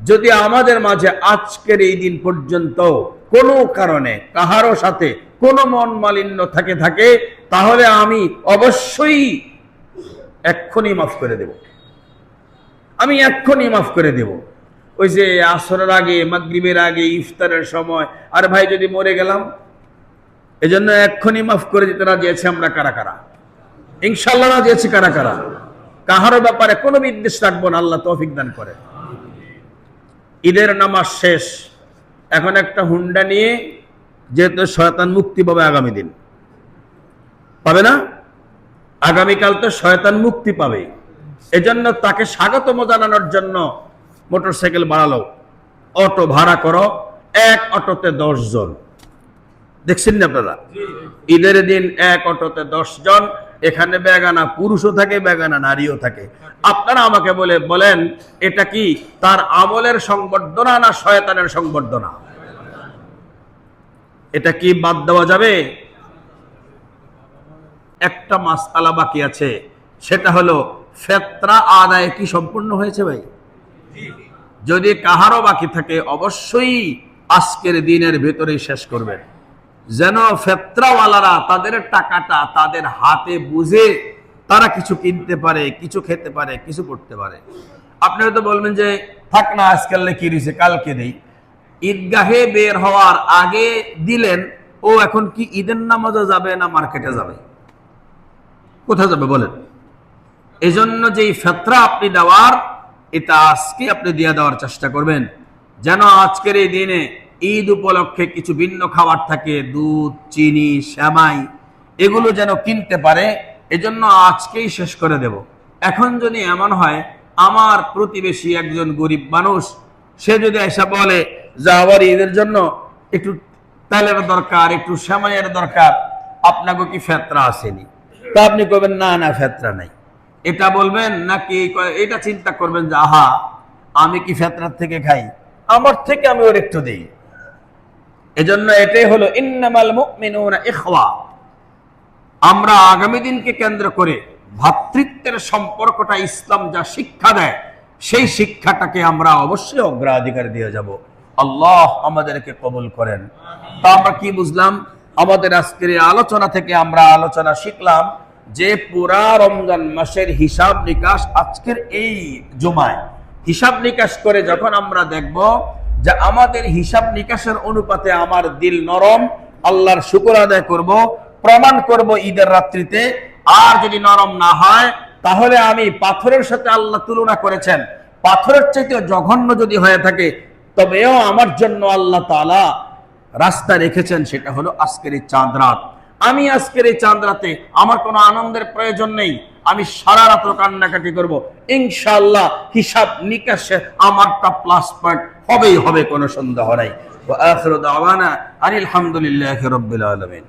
যদি আমাদের মাঝে আজকের এই দিন পর্যন্ত কোনো কারণে কাহারও সাথে কোনো মন মালিন্য থাকে, তাহলে আমি অবশ্যই এক্ষুনি মাফ করে দেব। আমি এক্ষুনি মাফ করে দেব। ওই যে আসরের আগে, মাগরিবের আগে, ইফতারের সময়, আর ভাই যদি মরে গেলাম, এজন্য এক্ষুনি মাফ করে দিতে রাজি আছি আমরা কারা কারা? ইনশাআল্লাহ রাজি আছি কারা কারা? কাহারও ব্যাপারে কোনো বিদ্বেষ রাখবো না, আল্লাহ তৌফিক দান করে। ঈদের নামাজ শেষ, এখন একটা হুন্ডা নিয়ে, যেহেতু শয়তান মুক্তি পাবে আগামী দিন, পাবে না? আগামীকাল তো শয়তান মুক্তি পাবে, এজন্য তাকে স্বাগতম জানানোর জন্য মোটরসাইকেল বাড়ালো, অটো ভাড়া করো, এক অটোতে 10 জন। দেখছেন না আপনারা? ঈদের দিন এক অটোতে 10 জন। এখানে বেগানা পুরুষও থাকে, বেগানা নারীও থাকে। আপনারা আমাকে বলেন, এটা কি তার আমলের সংবর্ধনা না শয়তানের সংবর্ধনা? এটা কি বাদ দেওয়া যাবে? একটা মাসআলা বাকি আছে, সেটা হলো ফিতরা আদায় কি সম্পূর্ণ হয়েছে ভাই? যদি কাহারও বাকি থাকে, অবশ্যই আজকের দিনের ভেতরেই শেষ করবেন, যেন ফিতরাওয়ালারা তাদের টাকাটা তাদের হাতে বুঝে তারা কিছু কিনতে পারে, কিছু খেতে পারে, কিছু করতে পারে। আপনারা তো বলবেন যে থাক না, আজকাল কি দিছে, কালকে দেই। ঈদগাহে বের হওয়ার আগে দিলেন, ও এখন কি ঈদের নামাজে যাবে না মার্কেটে যাবে? কোথায় যাবে বলেন? এজন্য যেই ফিতরা আপনি দেওয়ার, এটা আজকে আপনি দিয়ে দেওয়ার চেষ্টা করবেন, যেন আজকের এই দিনে ঈদ উপলক্ষে কিছু ভিন্ন খাবার থাকে, দুধ, চিনি, সেমাই, এগুলো যেন কিনতে পারে। এজন্য আজকেই শেষ করে দেব। এখন যদি এমন হয়, আমার প্রতিবেশী একজন গরিব মানুষ, সে যদি এসে বলে যে আবার ঈদের জন্য একটু তেলের দরকার, একটু সেমাইয়ের দরকার, আপনাকে কি ফিতরা আসেনি? তা আপনি কবেন না না ফিতরা নাই, এটা বলবেন নাকি এটা চিন্তা করবেন যে আহা, আমি কি ফিতরার থেকে খাই, আমার থেকে আমি ওর একটু দেই? এজন্য এটাই হলো ইন্নামাল মুমিনুনা ইখওয়া। আমরা আগামী দিনকে কেন্দ্র করে ভ্রাতৃত্বের সম্পর্কটা ইসলাম যা শিক্ষা দেয়, সেই শিক্ষাটাকে আমরা অবশ্যই অগ্রাধিকার দিয়ে যাব। আল্লাহ আমাদেরকে কবুল করেন। তা আমরা কি বুঝলাম? আমাদের আজকের এই আলোচনা থেকে আমরা আলোচনা শিখলাম যে পুরা রমজান মাসের হিসাব নিকাশ আজকের এই জুমায় হিসাব নিকাশ করে যখন আমরা দেখব যে আমাদের হিসাব নিকাশের অনুপাতে আমার দিল নরম, আল্লাহর শুকর আদায় করব, প্রমাণ করব ঈদের রাত্রিতে। আর যদি নরম না হয়, তাহলে আমি পাথরের সাথে আল্লাহ তুলনা করেছেন, পাথরের চাইতে জঘন্য যদি হয়ে থাকে, তবেও আমার জন্য আল্লাহ তাআলা রাস্তা রেখেছেন, সেটা হলো আজকের এই চাঁদ রাত। আমি আজকের এই চাঁদ রাতে আমার কোনো আনন্দের প্রয়োজন নেই, আমি সারা রাত কান্নাকাটি করব। ইনশাআল্লাহ হিসাব নিকাশে আমারটা প্লাস পয়েন্ট হবেই হবে, কোনো সন্দেহ নাই। ওয়া আখিরু দাওয়ানা আনিল হামদুলিল্লাহি রাব্বিল আলামিন।